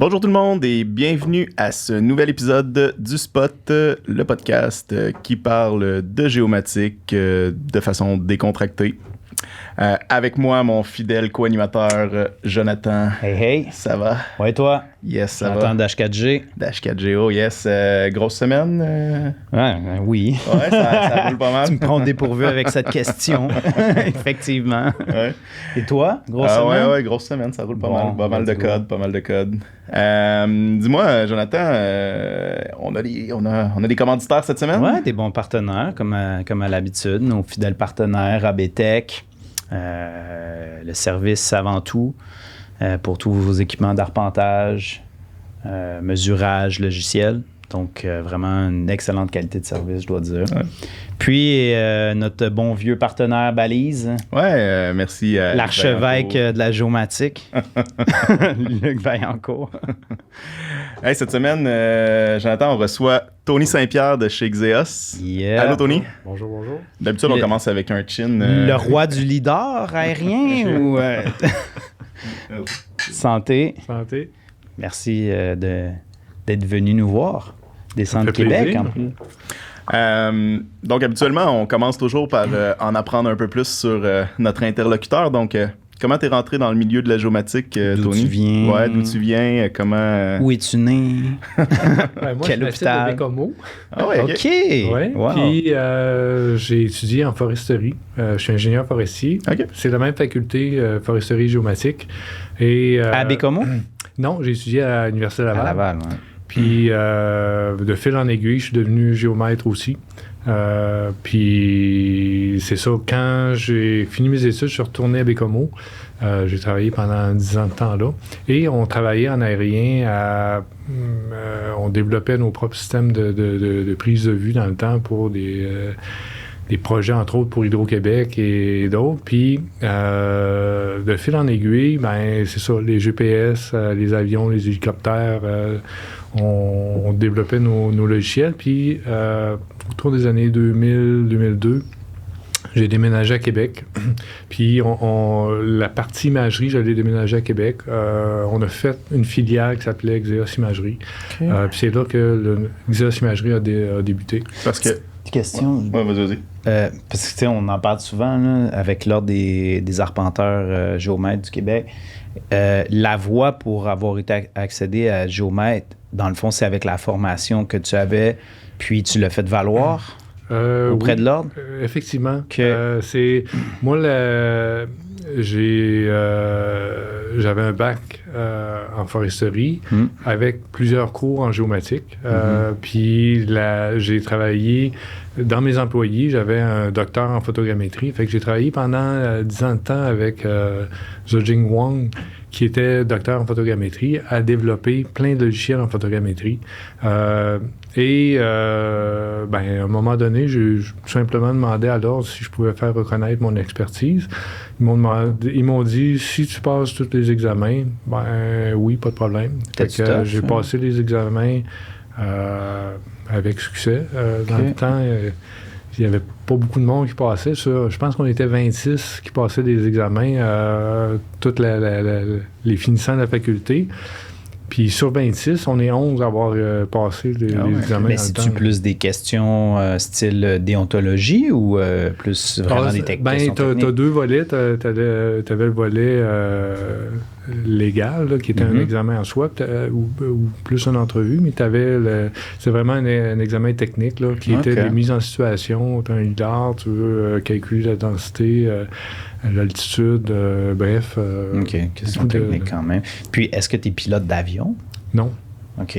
Bonjour tout le monde et bienvenue à ce nouvel épisode du Spot, le podcast qui parle de géomatique de façon décontractée. Avec moi, mon fidèle co-animateur Jonathan. Hey, hey. Ça va? Ouais, toi? Yes, ça va. Jonathan Dash 4G. Dash 4Go, yes. Grosse semaine? Oui. Ouais, ça roule pas mal. Tu me prends dépourvu avec cette question. Effectivement. Ouais. Et toi? Grosse semaine? Ouais, grosse semaine, ça roule pas Bon, mal. Pas mal de codes. Dis-moi, Jonathan, on a des commanditaires cette semaine? Ouais, des bons partenaires, comme à l'habitude. Nos fidèles partenaires, ABTech, le service avant tout, pour tous vos équipements d'arpentage, mesurage logiciel. Donc, vraiment une excellente qualité de service, je dois dire. Ouais. Puis, notre bon vieux partenaire Balise. Ouais, merci. L'archevêque de la géomatique, Luc Vaillancourt. Hey, cette semaine, Jonathan, on reçoit Tony Saint-Pierre de chez Xeos. Yeah. Allô, Tony? Bonjour. D'habitude, on commence avec un chin. Le roi du leader aérien ou... Santé. Merci d'être venu nous voir. Descendre de Québec, en plus. Donc, habituellement, on commence toujours par en apprendre un peu plus sur notre interlocuteur. Donc, comment t'es rentré dans le milieu de la géomatique, Tony? D'où tu viens? Ouais, d'où tu viens? Comment... Où es-tu né? Moi, quel hôpital? De Bécomo. Ah ouais, OK! Ouais. Wow. Puis, j'ai étudié en foresterie. Je suis ingénieur forestier. Okay. C'est la même faculté, foresterie géomatique. Et, à Bécomo? Non, j'ai étudié à l'Université Laval. À Laval, oui. Puis, de fil en aiguille, je suis devenu géomètre aussi. Puis, c'est ça, quand j'ai fini mes études, je suis retourné à Bécomo. J'ai travaillé pendant 10 ans de temps là. Et on travaillait en aérien on développait nos propres systèmes de prise de vue dans le temps pour des projets, entre autres, pour Hydro-Québec et d'autres. Puis, de fil en aiguille, ben c'est ça, les GPS, les avions, les hélicoptères, on développait nos logiciels. Puis, autour des années 2000-2002, j'ai déménagé à Québec. Puis, la partie imagerie, j'allais déménager à Québec. On a fait une filiale qui s'appelait Xeos Imagerie. Okay. Puis, c'est là que le Xeos Imagerie a débuté. Parce que... Question. Ouais, vas-y. Parce que, tu sais, on en parle souvent là, avec l'Ordre des arpenteurs géomètres du Québec. La voie pour avoir été accédé à géomètre, dans le fond, c'est avec la formation que tu avais, puis tu l'as fait valoir auprès de l'Ordre? Effectivement. Okay. Moi, j'avais un bac en foresterie avec plusieurs cours en géomatique. Puis j'ai travaillé dans mes employés, j'avais un docteur en photogrammétrie. Fait que j'ai travaillé pendant 10 ans de temps avec Zhojing Wang, qui était docteur en photogrammétrie, à développer plein de logiciels en photogrammétrie. À un moment donné, j'ai simplement demandé à l'Ordre si je pouvais faire reconnaître mon expertise. Ils m'ont dit, si tu passes tous les examens, ben oui, pas de problème. J'ai passé les examens avec succès. Dans le temps, il n'y avait pas beaucoup de monde qui passait. Je pense qu'on était 26 qui passaient des examens, toutes les finissants de la faculté. Puis sur 26, on est 11 à avoir passé les examens. Mais c'est-tu plus des questions style déontologie ou plus vraiment des questions techniques? Tu as deux volets. Tu avais le volet légal, là, qui était un examen en soi, ou plus une entrevue, mais c'est vraiment un examen technique là, qui était des mises en situation. Tu as un lidar, tu veux calculer la densité, l'altitude, bref. OK, question technique quand même. Puis, est-ce que tu es pilote d'avion? Non. OK.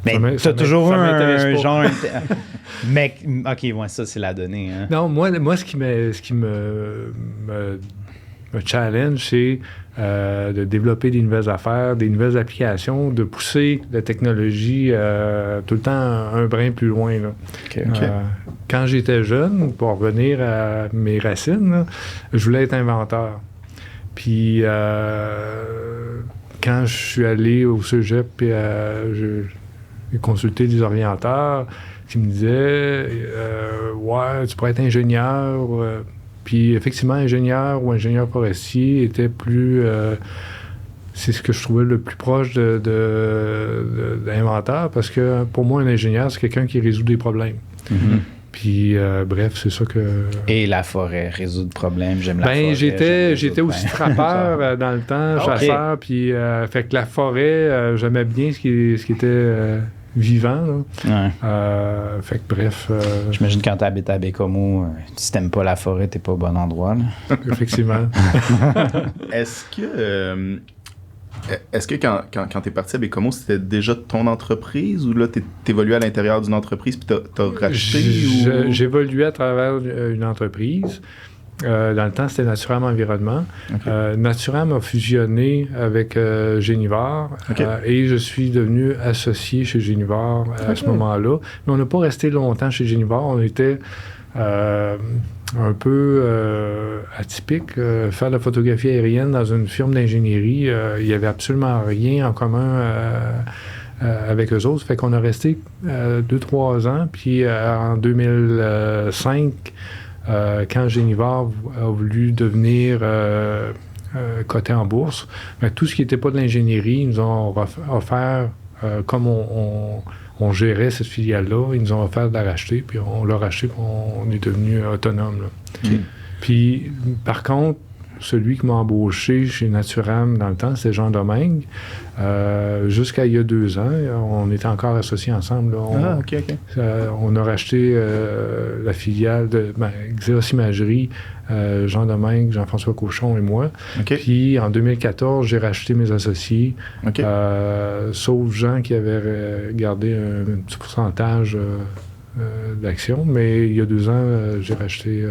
Mais tu as toujours un genre... Mais, OK, ouais, ça, c'est la donnée. Hein? Non, moi ce qui me challenge, c'est de développer des nouvelles affaires, des nouvelles applications, de pousser la technologie tout le temps un brin plus loin. Là. Okay. Quand j'étais jeune, pour revenir à mes racines, là, je voulais être inventeur. Puis quand je suis allé au cégep, puis j'ai consulté des orienteurs qui me disaient ouais, tu pourrais être ingénieur. Puis effectivement, ingénieur ou ingénieur forestier était plus c'est ce que je trouvais le plus proche d'inventeur, parce que pour moi, un ingénieur, c'est quelqu'un qui résout des problèmes. Mm-hmm. Puis, bref, c'est ça que... Et la forêt, résoudre problème, j'aime la forêt. J'étais aussi trappeur dans le temps, chasseur, puis fait que la forêt, j'aimais bien ce qui était vivant. Là. Ouais. Fait que bref... J'imagine quand tu habites à Bécomo, si t'aimes pas la forêt, t'es pas au bon endroit. Là. Effectivement. Est-ce que quand tu es parti à Bécomo, c'était déjà ton entreprise ou là, tu évoluais à l'intérieur d'une entreprise puis tu as racheté? J'évoluais à travers une entreprise. Dans le temps, c'était Naturam Environnement. Okay. Naturam a fusionné avec Génivore et je suis devenu associé chez Génivore à ce moment-là. Mais on n'a pas resté longtemps chez Génivore. On était... un peu atypique. Faire de la photographie aérienne dans une firme d'ingénierie, il n'y avait absolument rien en commun avec eux autres. Fait qu'on a resté 2-3 ans. Puis en 2005, quand Génivore a voulu devenir coté en bourse, tout ce qui n'était pas de l'ingénierie, ils nous ont offert, comme on gérait cette filiale-là, ils nous ont offert de la racheter, puis on l'a racheté, puis on est devenu autonome. Là. Puis, par contre, celui qui m'a embauché chez Naturam dans le temps, c'était Jean Domingue. Jusqu'à il y a 2 ans, on était encore associés ensemble. Là. On a racheté la filiale de Xeos Imagerie, Jean Domingue, Jean-François Cochon et moi. Puis en 2014, j'ai racheté mes associés, sauf Jean qui avait gardé un petit pourcentage d'actions. Mais il y a 2 ans, j'ai racheté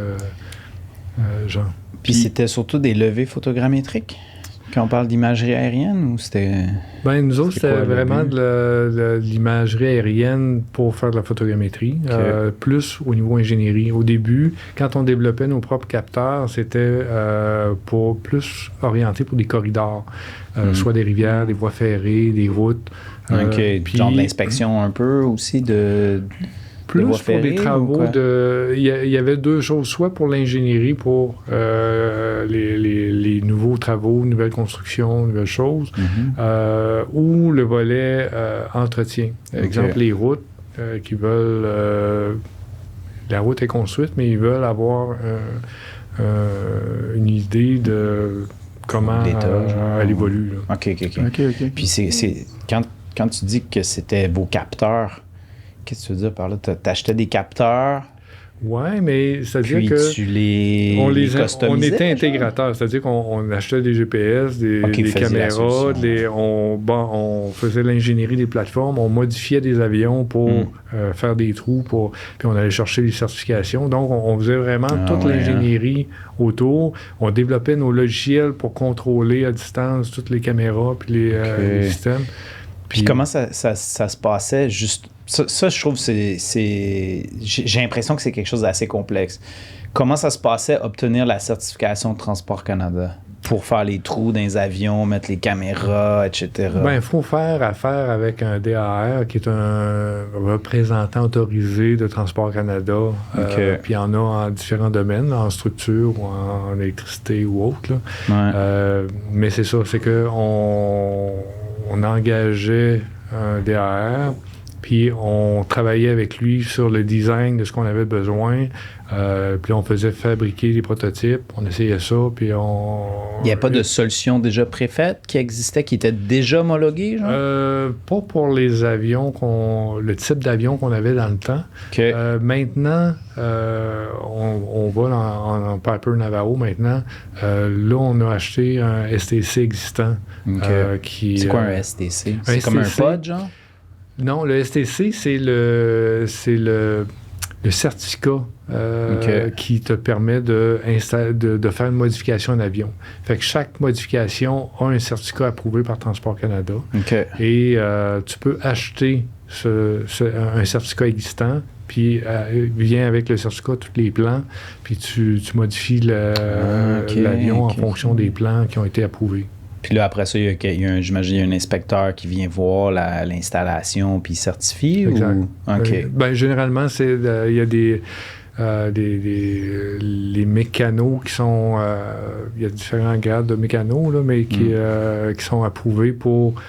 Jean. Puis c'était surtout des levées photogrammétriques? Quand on parle d'imagerie aérienne ou c'était... Ben nous autres, c'était vraiment de l'imagerie aérienne pour faire de la photogrammétrie, plus au niveau ingénierie. Au début, quand on développait nos propres capteurs, c'était pour plus orienté pour des corridors, soit des rivières, des voies ferrées, des routes. Puis genre de l'inspection un peu aussi de... Plus pour des travaux il y avait 2 choses, soit pour l'ingénierie, pour les nouveaux travaux, nouvelles constructions, nouvelles choses, ou le volet entretien. Exemple, les routes qui veulent... la route est construite, mais ils veulent avoir une idée de comment elle évolue. Là. OK. Puis c'est quand tu dis que c'était vos capteurs, qu'est-ce que tu veux dire par là? T'achetais des capteurs? Oui, mais c'est-à-dire que on était intégrateurs, c'est-à-dire qu'on achetait des GPS, des caméras, on faisait l'ingénierie des plateformes, on modifiait des avions pour faire des trous, puis on allait chercher les certifications. Donc, on faisait vraiment toute l'ingénierie autour. On développait nos logiciels pour contrôler à distance toutes les caméras puis les systèmes. Puis comment ça se passait juste... Ça, je trouve, j'ai l'impression que c'est quelque chose d'assez complexe. Comment ça se passait obtenir la certification de Transport Canada pour faire les trous dans les avions, mettre les caméras, etc.? Bien, il faut faire affaire avec un DAR qui est un représentant autorisé de Transport Canada. Puis il y en a en différents domaines, en structure ou en électricité ou autre. Là. Mais c'est ça, c'est qu'on engageait un DAR. Puis on travaillait avec lui sur le design de ce qu'on avait besoin. Puis on faisait fabriquer des prototypes. On essayait ça, puis on... Il n'y a pas de solution déjà préfaite qui existait, qui était déjà homologuée, genre? Pas pour les avions, le type d'avion qu'on avait dans le temps. Maintenant, on va en Piper Navajo maintenant. Là, on a acheté un STC existant. C'est quoi un STC? C'est comme un pod, genre? Non, le STC, c'est le certificat qui te permet de faire une modification en avion. Fait que chaque modification a un certificat approuvé par Transport Canada. Et tu peux acheter un certificat existant, puis vient avec le certificat tous les plans, puis tu modifies l'avion en fonction des plans qui ont été approuvés. Puis là, après ça, j'imagine qu'il y a un inspecteur qui vient voir l'installation puis il certifie? Exact. Ou... OK. Généralement, il y a des... les mécanos qui sont... il y a différents grades de mécanos, là, mais qui sont approuvés pour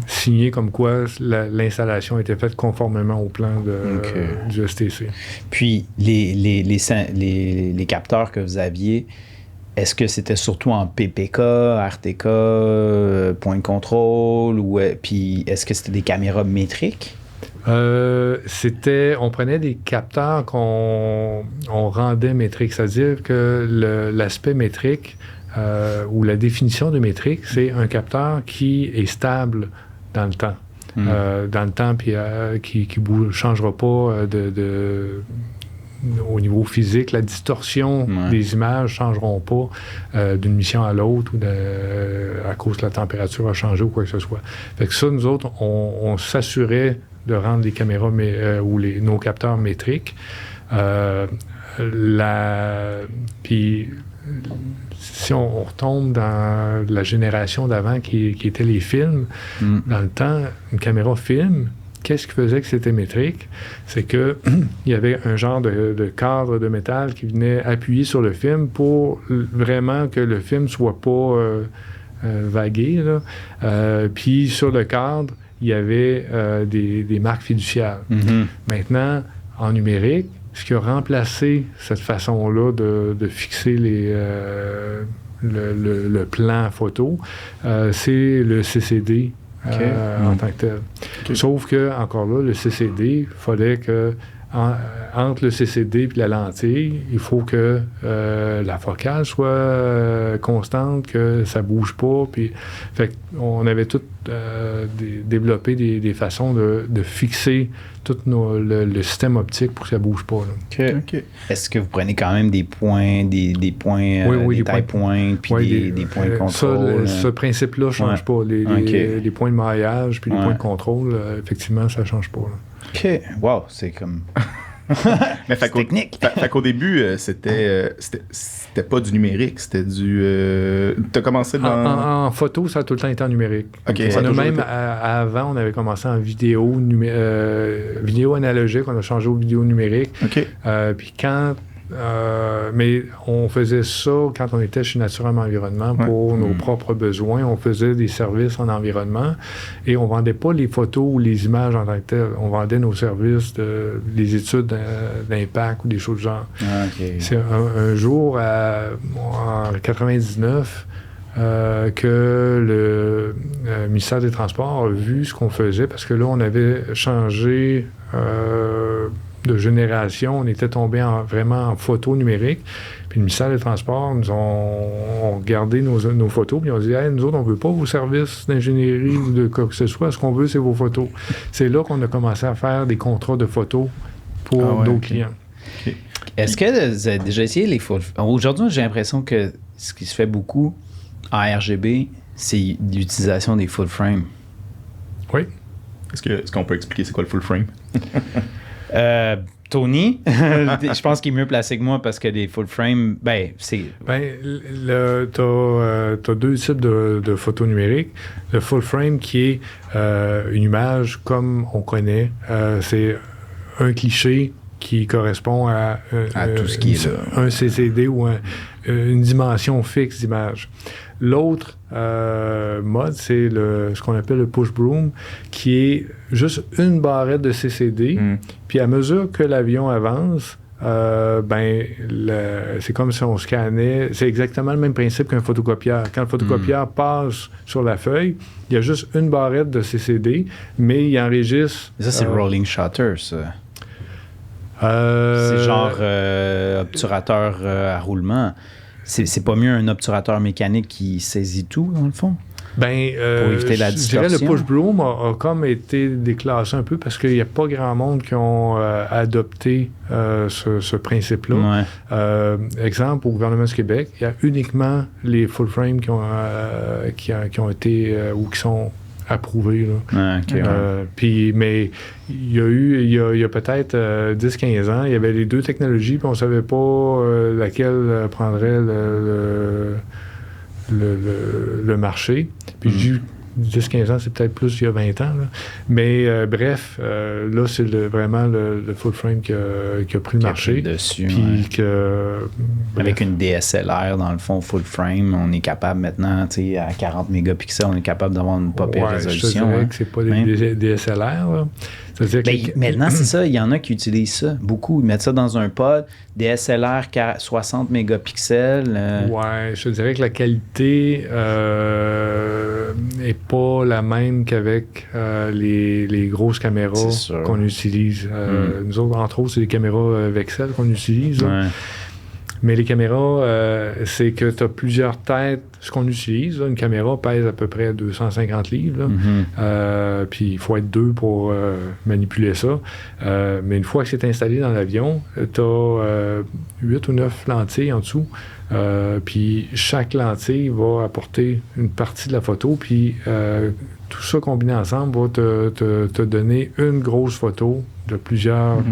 signer comme quoi l'installation a été faite conformément au plan du STC. Puis, les capteurs que vous aviez, est-ce que c'était surtout en PPK, RTK, point de contrôle, puis est-ce que c'était des caméras métriques? On prenait des capteurs qu'on rendait métriques, c'est-à-dire que l'aspect métrique ou la définition de métrique, c'est un capteur qui est stable dans le temps. Dans le temps, puis qui ne changera pas au niveau physique. La distorsion des images ne changeront pas d'une mission à l'autre ou à cause de la température a changé ou quoi que ce soit. Fait que ça, nous autres, on s'assurait de rendre les caméras ou nos capteurs métriques. Puis, si on retombe dans la génération d'avant qui était les films, dans le temps, une caméra film, qu'est-ce qui faisait que c'était métrique? C'est qu'il y avait un genre de cadre de métal qui venait appuyer sur le film pour vraiment que le film ne soit pas vagué. Puis sur le cadre, il y avait des marques fiduciaires. Maintenant, en numérique, ce qui a remplacé cette façon-là de fixer le plan photo, c'est le CCD en tant que tel. Sauf que, encore là, le CCD, il fallait que entre le CCD et la lentille, il faut que la focale soit constante, que ça ne bouge pas. Puis, fait on avait tout développé des façons de fixer tout le système optique pour que ça ne bouge pas. Okay. Est-ce que vous prenez quand même des points, des taille-points, puis des points de contrôle? Ce principe-là ne change pas. Les points de maillage puis les points de contrôle, effectivement, ça ne change pas. Là. OK. Wow, c'est comme... Mais c'est technique. Fait qu'au début, c'était pas du numérique, c'était du... T'as commencé dans... En photo, ça a tout le temps été en numérique. Okay, avant, on avait commencé en vidéo analogique, on a changé aux vidéos numériques. Okay. Puis mais on faisait ça quand on était chez Naturaum Environnement pour nos propres besoins. On faisait des services en environnement et on vendait pas les photos ou les images en tant que telles. On vendait nos services, les études d'impact ou des choses du genre. C'est un jour, en 99, que le ministère des Transports a vu ce qu'on faisait parce que là, on avait changé de génération, on était tombé vraiment en photo numérique. Puis le ministère des Transports nous ont regardé nos photos, puis ils ont dit « Hey, nous autres, on ne veut pas vos services d'ingénierie ou de quoi que ce soit. Ce qu'on veut, c'est vos photos. » C'est là qu'on a commencé à faire des contrats de photos pour nos clients. Okay. Est-ce que vous avez déjà essayé les full... Aujourd'hui, j'ai l'impression que ce qui se fait beaucoup en RGB, c'est l'utilisation des full frame. Oui. Est-ce qu'on peut expliquer c'est quoi le full frame? Tony, je pense qu'il est mieux placé que moi parce que les full frame, c'est... t'as deux types de photos numériques. Le full frame qui est une image comme on connaît. C'est un cliché qui correspond à tout ce qui est là. Un CCD ou une dimension fixe d'image. L'autre mode, c'est ce qu'on appelle le push broom, qui est juste une barrette de CCD. Puis à mesure que l'avion avance, c'est comme si on scannait. C'est exactement le même principe qu'un photocopieur. Quand le photocopieur passe sur la feuille, il y a juste une barrette de CCD, mais il enregistre... Ça, c'est le rolling shutter, ça. C'est genre obturateur à roulement. C'est pas mieux un obturateur mécanique qui saisit tout, dans le fond? Pour éviter la distorsion. Je dirais le push broom a comme été déclassé un peu parce qu'il n'y a pas grand monde qui ont adopté ce principe-là. Exemple, au gouvernement du Québec, il y a uniquement les full frame qui ont été ou qui sont approuvés. Mais il y a peut-être 10-15 ans, il y avait les deux technologies, puis on ne savait pas laquelle prendrait le marché. Puis 10-15 ans, c'est peut-être plus il y a 20 ans. Là. Mais bref, là, c'est vraiment le full frame qui a pris le marché. Dessus, puis avec une DSLR, dans le fond, full frame, on est capable maintenant, à 40 mégapixels, on est capable d'avoir une pas pire résolution. Je te dirais que c'est pas des DSLR. Là. Maintenant, c'est ça. Il y en a qui utilisent ça. Beaucoup. Ils mettent ça dans un pod. DSLR 60 mégapixels. Ouais, je te dirais que la qualité n'est pas la même qu'avec les grosses caméras qu'on utilise. Nous autres, entre autres, c'est les caméras Vexel qu'on utilise. Ouais. Mais les caméras, c'est que tu as plusieurs têtes. Ce qu'on utilise, là, une caméra pèse à peu près 250 livres. Puis il faut être 2 pour manipuler ça. Mais une fois que c'est installé dans l'avion, tu as 8 ou 9 lentilles en dessous. Puis chaque lentille va apporter une partie de la photo. Puis tout ça combiné ensemble va te donner une grosse photo de plusieurs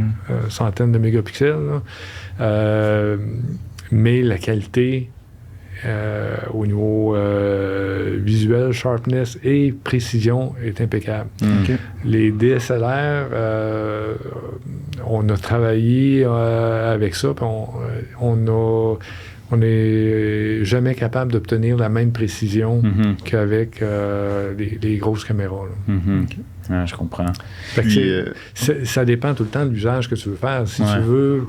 centaines de mégapixels. Mais la qualité au niveau visuel, sharpness et précision est impeccable. Okay. Les DSLR, on a travaillé avec ça, puis on n'est jamais capable d'obtenir la même précision qu'avec les grosses caméras. Okay. Ah, je comprends. Puis, ça dépend tout le temps de l'usage que tu veux faire. Si tu veux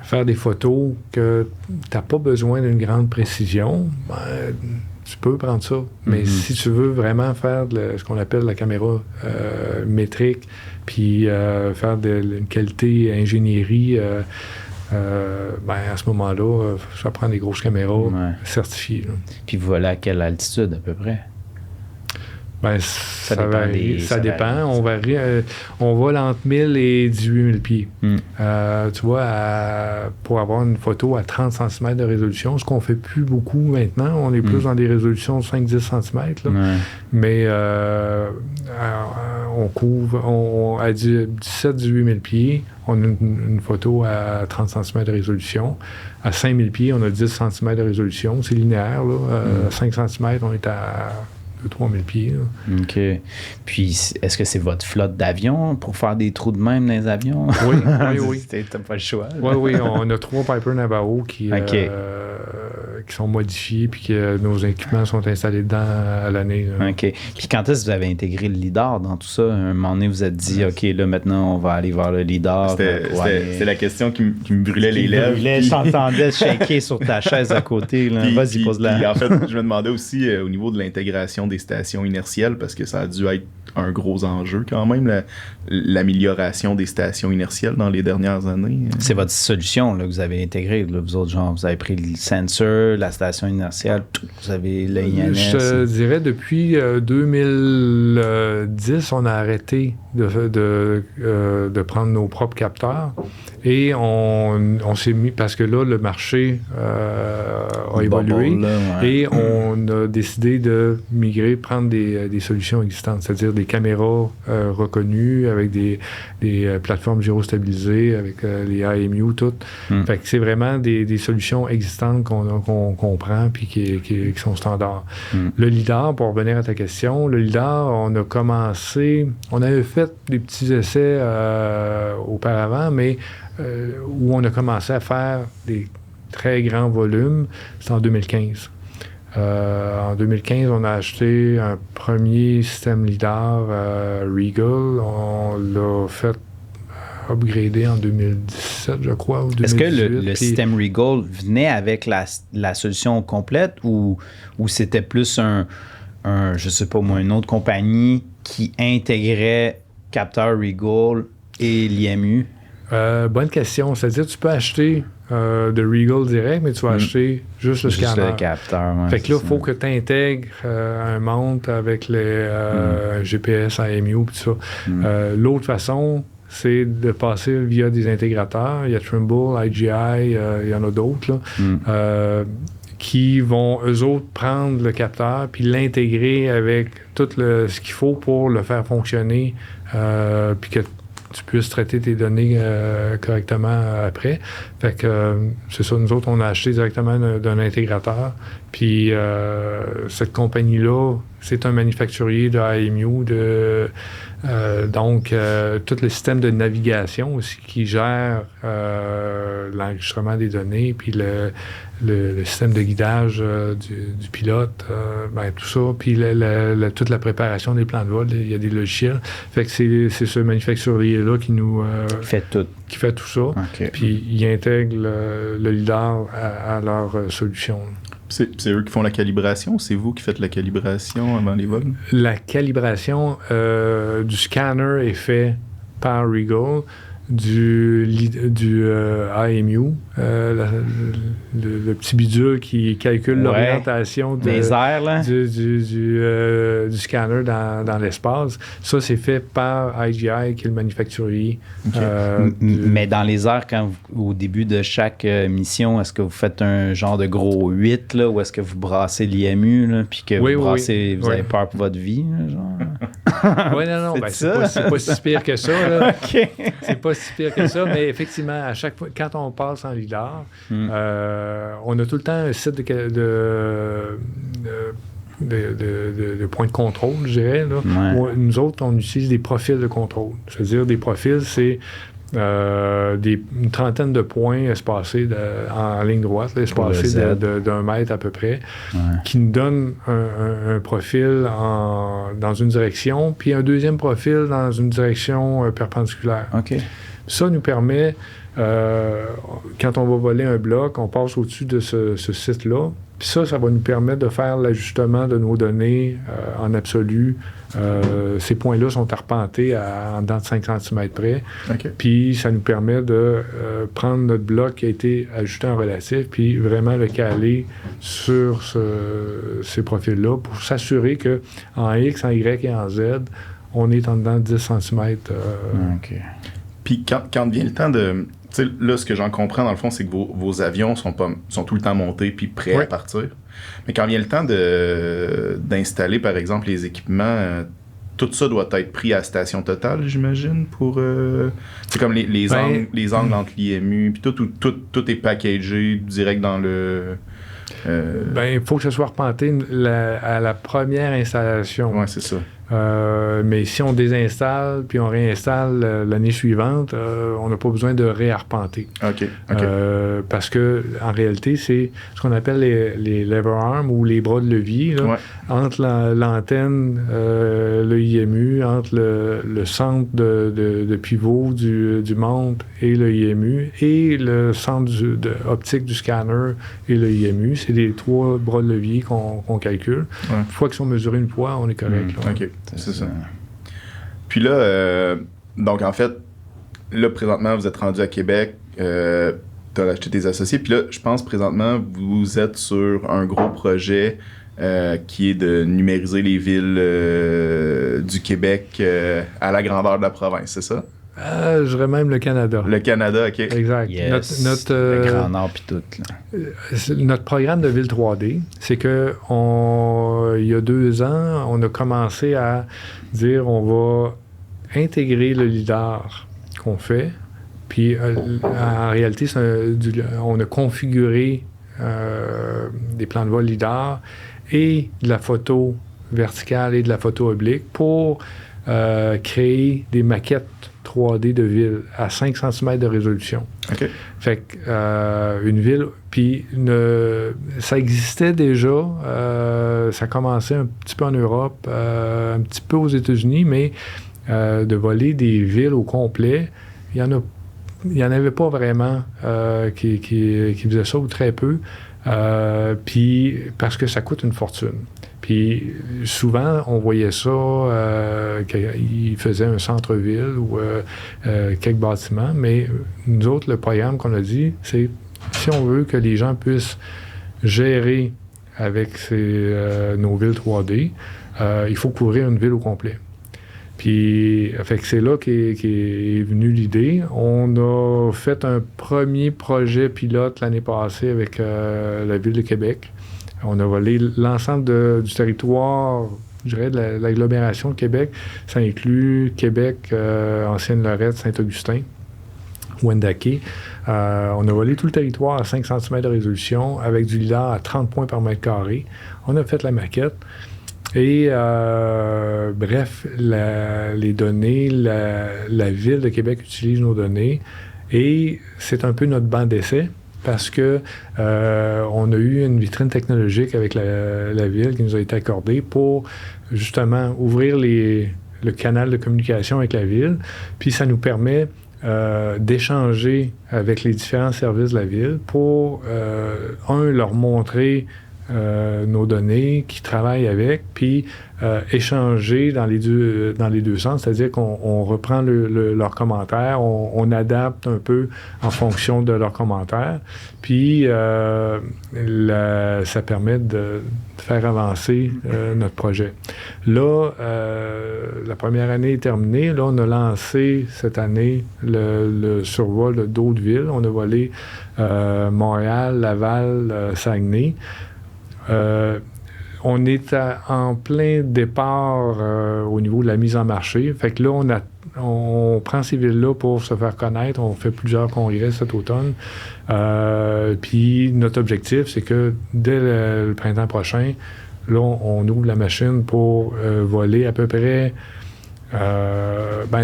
faire des photos que tu n'as pas besoin d'une grande précision, tu peux prendre ça. Mais si tu veux vraiment faire ce qu'on appelle la caméra métrique, puis faire une qualité ingénierie, à ce moment-là, ça prend des grosses caméras certifiées. Là. Puis vous volez à quelle altitude à peu près? Ça dépend. On vole entre 1000 et 18 000 pieds. Tu vois, pour avoir une photo à 30 cm de résolution, ce qu'on fait plus beaucoup maintenant, on est plus dans des résolutions de 5-10 cm. Là. Mais on couvre à 17-18 000 pieds, on a une photo à 30 cm de résolution. À 5 000 pieds, on a 10 cm de résolution. C'est linéaire. Là. À 5 cm, on est à 2-3 000 pieds. Là. OK. Puis, est-ce que c'est votre flotte d'avions pour faire des trous de même dans les avions? Oui. T'as pas le choix. Oui. On a 3 Piper Navajo qui sont modifiés puis que nos équipements sont installés dedans à l'année. Là. OK. Puis, quand est-ce que vous avez intégré le lidar dans tout ça? Un moment donné, vous êtes dit, OK, là, maintenant, on va aller vers le lidar. C'était la question qui me brûlait les lèvres. Je t'entendais shaker sur ta chaise à côté. Là. Vas-y, pose-la. En fait, je me demandais aussi au niveau de l'intégration des stations inertielles, parce que ça a dû être un gros enjeu quand même, l'amélioration des stations inertielles dans les dernières années. C'est votre solution là, que vous avez intégrée. Là, vous autres, genre, vous avez pris le sensor, la station inertielle, vous avez le INS. Je te dirais, depuis 2010, on a arrêté de prendre nos propres capteurs et on s'est mis, parce que là, le marché a évolué et on a décidé de migrer, prendre des solutions existantes, c'est-à-dire des caméras reconnues avec des plateformes gyrostabilisées, avec les IMU, toutes. Fait que c'est vraiment des solutions existantes qu'on prend puis qui sont standards. Le lidar, pour revenir à ta question, le lidar, on avait fait des petits essais auparavant, mais où on a commencé à faire des très grands volumes, c'est en 2015. En 2015, on a acheté un premier système lidar Regal. On l'a fait upgrader en 2017, je crois, ou 2018. Est-ce que le système Regal venait avec la solution complète ou c'était plus je sais pas moi, une autre compagnie qui intégrait capteur Regal et l'IMU? Bonne question. C'est-à-dire, tu peux acheter de Regal direct, mais tu vas acheter juste le scanner. Juste le capteur, ouais, fait que là, il faut que tu intègres un mount avec les GPS, AMU et tout ça. L'autre façon, c'est de passer via des intégrateurs. Il y a Trimble, IGI, il y en a d'autres, là, qui vont, eux autres, prendre le capteur puis l'intégrer avec tout ce qu'il faut pour le faire fonctionner puis que tu puisses traiter tes données correctement après. Fait que c'est ça, nous autres, on a acheté directement d'un intégrateur. Puis cette compagnie-là, c'est un manufacturier de IMU, donc tout le système de navigation aussi qui gère l'enregistrement des données, puis le système de guidage du pilote, tout ça, puis toute la préparation des plans de vol, il y a des logiciels. Fait que c'est ce manufacturier-là qui nous... qui fait tout ça, puis il intègre le lidar à leur solution. C'est eux qui font la calibration ou c'est vous qui faites la calibration avant les vols? La calibration du scanner est fait par Regal, du IMU, le petit bidule qui calcule l'orientation des airs, là. Du scanner dans l'espace. Ça, c'est fait par IGI, qui est le manufacturier. Mais dans les airs, au début de chaque mission, est-ce que vous faites un genre de gros 8, là, ou est-ce que vous brassez l'IMU, là, puis que vous brassez, vous avez peur pour votre vie, là, genre? Oui, non, c'est pas si pire que ça, là. C'est pas si pire que ça, mais effectivement, à chaque fois, quand on passe en lidar, on a tout le temps un site de points de contrôle, je dirais. Là, où nous autres, on utilise des profils de contrôle. C'est-à-dire, des profils, c'est une trentaine de points espacés en ligne droite, là, espacés d'un mètre à peu près, qui nous donnent un profil dans une direction, puis un deuxième profil dans une direction perpendiculaire. Ça nous permet, quand on va voler un bloc, on passe au-dessus de ce site-là. Puis ça va nous permettre de faire l'ajustement de nos données en absolu. Ces points-là sont arpentés en dedans de 5 cm près. Puis ça nous permet de prendre notre bloc qui a été ajusté en relatif, puis vraiment le caler sur ces profils-là pour s'assurer qu'en X, en Y et en Z, on est en dedans de 10 cm. Puis quand vient le temps de... Tu sais, là, ce que j'en comprends, dans le fond, c'est que vos avions sont tout le temps montés puis prêts à partir. Mais quand vient le temps d'installer, par exemple, les équipements, tout ça doit être pris à Station Totale, j'imagine, pour... c'est comme les angles entre l'IMU, puis tout est packagé direct dans le... il faut que ce soit repenté à la première installation. Oui, c'est ça. Mais si on désinstalle puis on réinstalle l'année suivante, on n'a pas besoin de réarpenter. Parce que en réalité, c'est ce qu'on appelle les lever arms ou les bras de levier, là, entre l'antenne, le IMU, entre le centre de pivot du monte et le IMU, et le centre optique du scanner et le IMU. C'est les 3 bras de levier qu'on calcule. Une fois qu'ils sont mesurés une fois, on est correct. C'est ça. Puis là, donc en fait, là, présentement, vous êtes rendu à Québec, tu as acheté tes associés, puis là, je pense, présentement, vous êtes sur un gros projet qui est de numériser les villes du Québec à la grandeur de la province, c'est ça? Je dirais même le Canada. Le Canada, OK. Exact. Yes, le Grand Nord puis tout. Notre programme de ville 3D, c'est que il y a 2 ans, on a commencé à dire on va intégrer le lidar qu'on fait. Puis en réalité, on a configuré des plans de vol lidar et de la photo verticale et de la photo oblique pour créer des maquettes 3D de ville à 5 cm de résolution. Fait que une ville, puis ça existait déjà, ça commençait un petit peu en Europe, un petit peu aux États-Unis, mais de voler des villes au complet, il y en avait pas vraiment qui faisaient ça, ou très peu, puis parce que ça coûte une fortune. Puis souvent, on voyait ça, qu'ils faisaient un centre-ville ou quelques bâtiments, mais nous autres, le programme qu'on a dit, c'est si on veut que les gens puissent gérer avec nos villes 3D, il faut couvrir une ville au complet. Puis, fait que c'est là qu'est venue l'idée. On a fait un premier projet pilote l'année passée avec la Ville de Québec. On a volé l'ensemble du territoire, je dirais, de l'agglomération de Québec. Ça inclut Québec, Ancienne-Lorette, Saint-Augustin, Wendake. On a volé tout le territoire à 5 cm de résolution avec du lidar à 30 points par mètre carré. On a fait la maquette. Et bref, les données, la Ville de Québec utilise nos données et c'est un peu notre banc d'essai parce que on a eu une vitrine technologique avec la Ville qui nous a été accordée pour justement ouvrir le canal de communication avec la Ville. Puis ça nous permet d'échanger avec les différents services de la Ville pour, leur montrer nos données, qui travaillent avec, puis échanger dans les deux sens, c'est-à-dire qu'on reprend leurs commentaires, on adapte un peu en fonction de leurs commentaires, puis ça permet de faire avancer notre projet. Là, la première année est terminée. Là, on a lancé cette année le survol d'autres villes. On a volé Montréal, Laval, Saguenay. On est en plein départ au niveau de la mise en marché. Fait que là, on prend ces villes-là pour se faire connaître. On fait plusieurs congrès cet automne. Puis notre objectif, c'est que dès le printemps prochain, là, on ouvre la machine pour voler à peu près...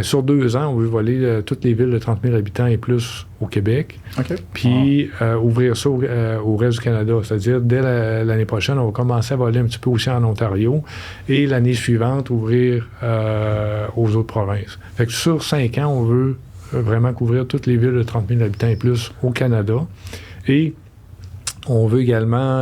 sur 2 ans, on veut voler toutes les villes de 30 000 habitants et plus au Québec. OK. Puis ouvrir ça au reste du Canada. C'est-à-dire, dès l'année prochaine, on va commencer à voler un petit peu aussi en Ontario et l'année suivante, ouvrir aux autres provinces. Fait que sur 5 ans, on veut vraiment couvrir toutes les villes de 30 000 habitants et plus au Canada. Et on veut également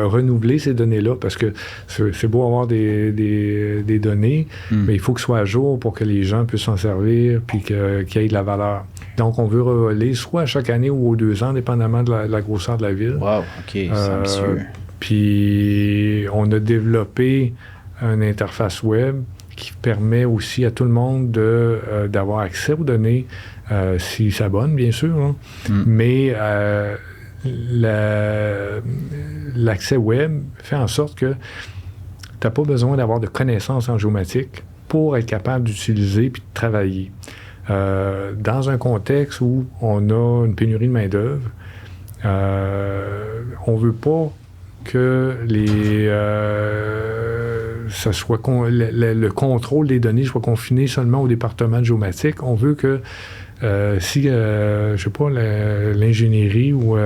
renouveler ces données-là parce que c'est beau avoir des données, mais il faut que ce soit à jour pour que les gens puissent s'en servir puis qu'il y ait de la valeur. Donc, on veut revoler soit à chaque année ou aux 2 ans, dépendamment de la grosseur de la ville. Wow, OK, c'est ambitieux. Puis, on a développé une interface web qui permet aussi à tout le monde d'avoir accès aux données s'ils s'abonnent, bien sûr. Hein. Mais... l'accès web fait en sorte que tu n'as pas besoin d'avoir de connaissances en géomatique pour être capable d'utiliser puis de travailler. Dans un contexte où on a une pénurie de main-d'œuvre, on ne veut pas que le contrôle des données soit confiné seulement au département de géomatique. On veut que si, je sais pas, l'ingénierie ou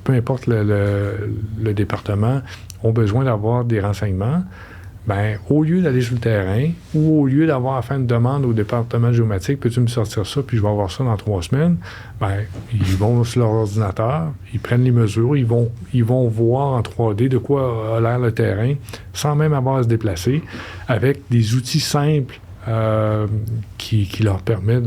peu importe le département ont besoin d'avoir des renseignements, ben au lieu d'aller sur le terrain ou au lieu d'avoir à faire une demande au département de géomatique, peux-tu me sortir ça, puis je vais avoir ça dans 3 semaines, ben ils vont sur leur ordinateur, ils prennent les mesures, ils vont voir en 3D de quoi a l'air le terrain, sans même avoir à se déplacer, avec des outils simples qui leur permet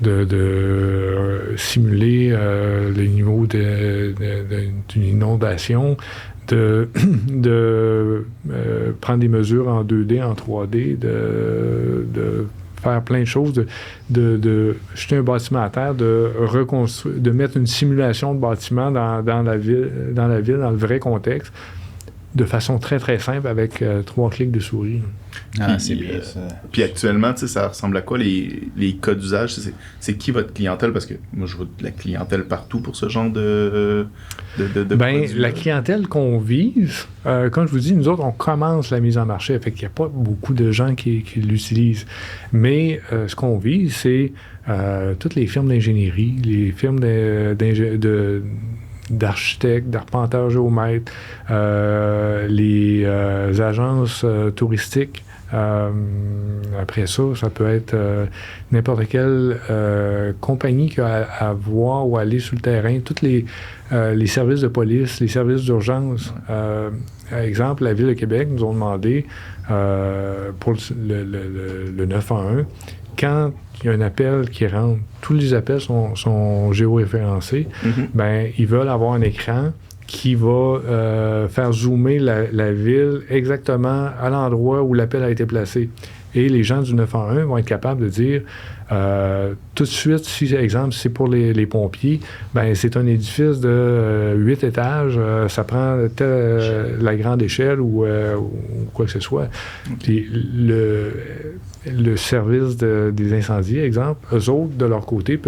de simuler le niveau d'une inondation, de prendre des mesures en 2D, en 3D, de faire plein de choses, de jeter un bâtiment à terre, de reconstruire, de mettre une simulation de bâtiment dans la ville, dans le vrai contexte, de façon très, très simple avec 3 clics de souris. Ah, c'est bien ça. Puis actuellement, tu sais, ça ressemble à quoi les cas d'usage? C'est qui votre clientèle? Parce que moi, je vois de la clientèle partout pour ce genre de produits. La clientèle qu'on vise, comme je vous dis, nous autres, on commence la mise en marché. Fait qu'il n'y a pas beaucoup de gens qui l'utilisent. Mais ce qu'on vise, c'est toutes les firmes d'ingénierie, les firmes d'architectes, d'arpenteurs géomètres, les agences touristiques. Après ça, ça peut être n'importe quelle compagnie qui a à voir ou aller sur le terrain, tous les services de police, les services d'urgence. Par exemple, la Ville de Québec nous ont demandé pour le 911, quand il y a un appel qui rentre, tous les appels sont géoréférencés, ben ils veulent avoir un écran qui va faire zoomer la ville exactement à l'endroit où l'appel a été placé. Et les gens du 911 vont être capables de dire tout de suite, si, par exemple, c'est pour les pompiers, ben c'est un édifice de 8 étages, ça prend la grande échelle ou quoi que ce soit. Puis le service des incendies, exemple, eux autres, de leur côté,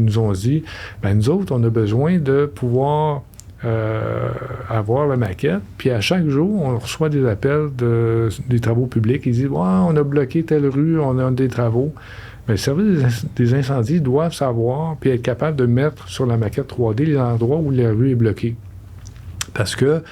nous ont dit, ben nous autres, on a besoin de pouvoir à voir la maquette. Puis à chaque jour, on reçoit des appels des travaux publics. Ils disent « on a bloqué telle rue, on a des travaux ». Mais le service des incendies doivent savoir puis être capable de mettre sur la maquette 3D les endroits où la rue est bloquée. Parce que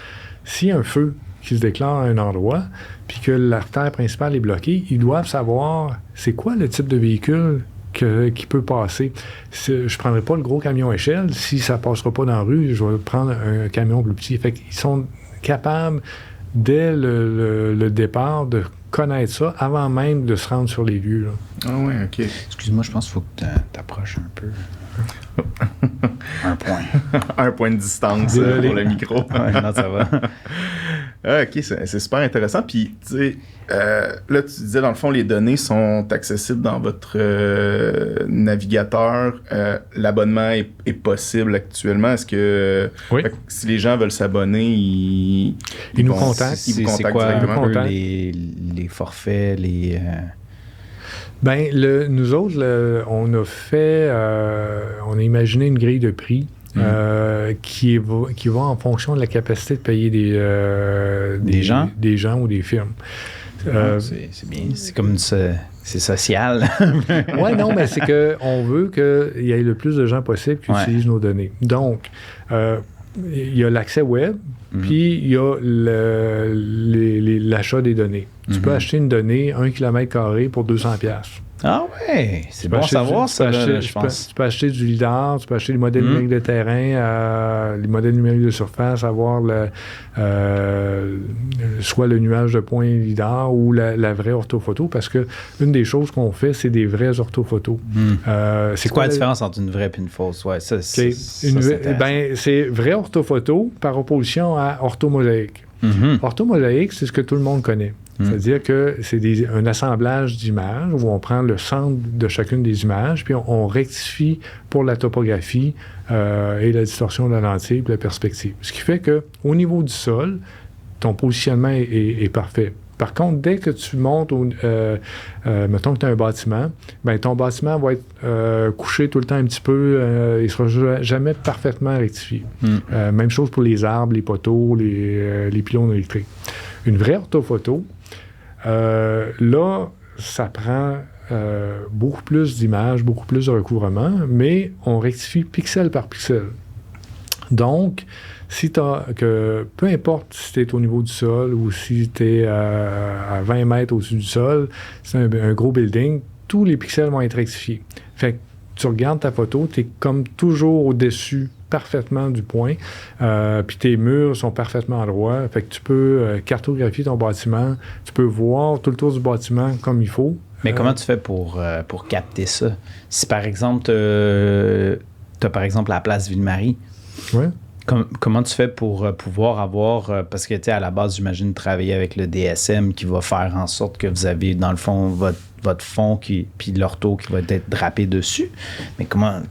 s'il y a un feu qui se déclare à un endroit puis que l'artère principale est bloquée, ils doivent savoir c'est quoi le type de véhicule qui peut passer. Je ne prendrai pas le gros camion échelle. Si ça ne passera pas dans la rue, je vais prendre un camion plus petit. Fait qu'ils sont capables, dès le départ, de connaître ça avant même de se rendre sur les lieux. Là. Ah ouais, OK. Excuse-moi, je pense qu'il faut que tu t'approches un peu. Un point. Un point de distance pour le micro. Ouais, non, ça va. Ah, OK, c'est super intéressant. Puis, tu sais, là, tu disais, dans le fond, les données sont accessibles dans votre navigateur. L'abonnement est possible actuellement. Est-ce que, oui. Si les gens veulent s'abonner, ils nous contactent. Ils vous contactent c'est quoi directement? un peu les forfaits, les... Bien, nous autres, on a imaginé une grille de prix qui va en fonction de la capacité de payer des gens ou des firmes. C'est bien, c'est comme c'est social. Oui, non, mais c'est qu'on veut qu'il y ait le plus de gens possible qui utilisent nos données. Donc, il y a l'accès web, puis il y a l'achat des données. Tu peux acheter une donnée 1 km² pour 200$. Ah ouais, c'est bon à savoir ça, je pense. Tu peux acheter du lidar, tu peux acheter des modèles numériques de terrain, les modèles numériques de surface, avoir soit le nuage de points lidar ou la vraie orthophoto, parce que une des choses qu'on fait, c'est des vraies orthophotos. C'est quoi la différence entre une vraie et une fausse? Ouais, c'est vraie orthophoto par opposition à orthomosaïque. Orthomosaïque, c'est ce que tout le monde connaît. C'est-à-dire que c'est un assemblage d'images où on prend le centre de chacune des images, puis on rectifie pour la topographie et la distorsion de la lentille et la perspective. Ce qui fait qu'au niveau du sol, ton positionnement est parfait. Par contre, dès que tu montes, mettons que tu as un bâtiment, bien, ton bâtiment va être couché tout le temps un petit peu, il ne sera jamais parfaitement rectifié. Même chose pour les arbres, les poteaux, les pylônes électriques. Une vraie orthophoto, là, ça prend beaucoup plus d'images, beaucoup plus de recouvrement, mais on rectifie pixel par pixel. Donc, peu importe si tu es au niveau du sol ou si tu es à 20 mètres au-dessus du sol, c'est un gros building, tous les pixels vont être rectifiés. Fait que tu regardes ta photo, tu es comme toujours au-dessus parfaitement du point, puis tes murs sont parfaitement à droit. Fait que tu peux cartographier ton bâtiment, tu peux voir tout le tour du bâtiment comme il faut. Mais comment tu fais pour capter ça? Si par exemple, tu as par exemple la place Ville-Marie, ouais. Comment tu fais pour pouvoir avoir... parce que, tu sais, à la base, j'imagine travailler avec le DSM qui va faire en sorte que vous avez, dans le fond, votre fond puis l'ortho qui va être drapé dessus. Mais comment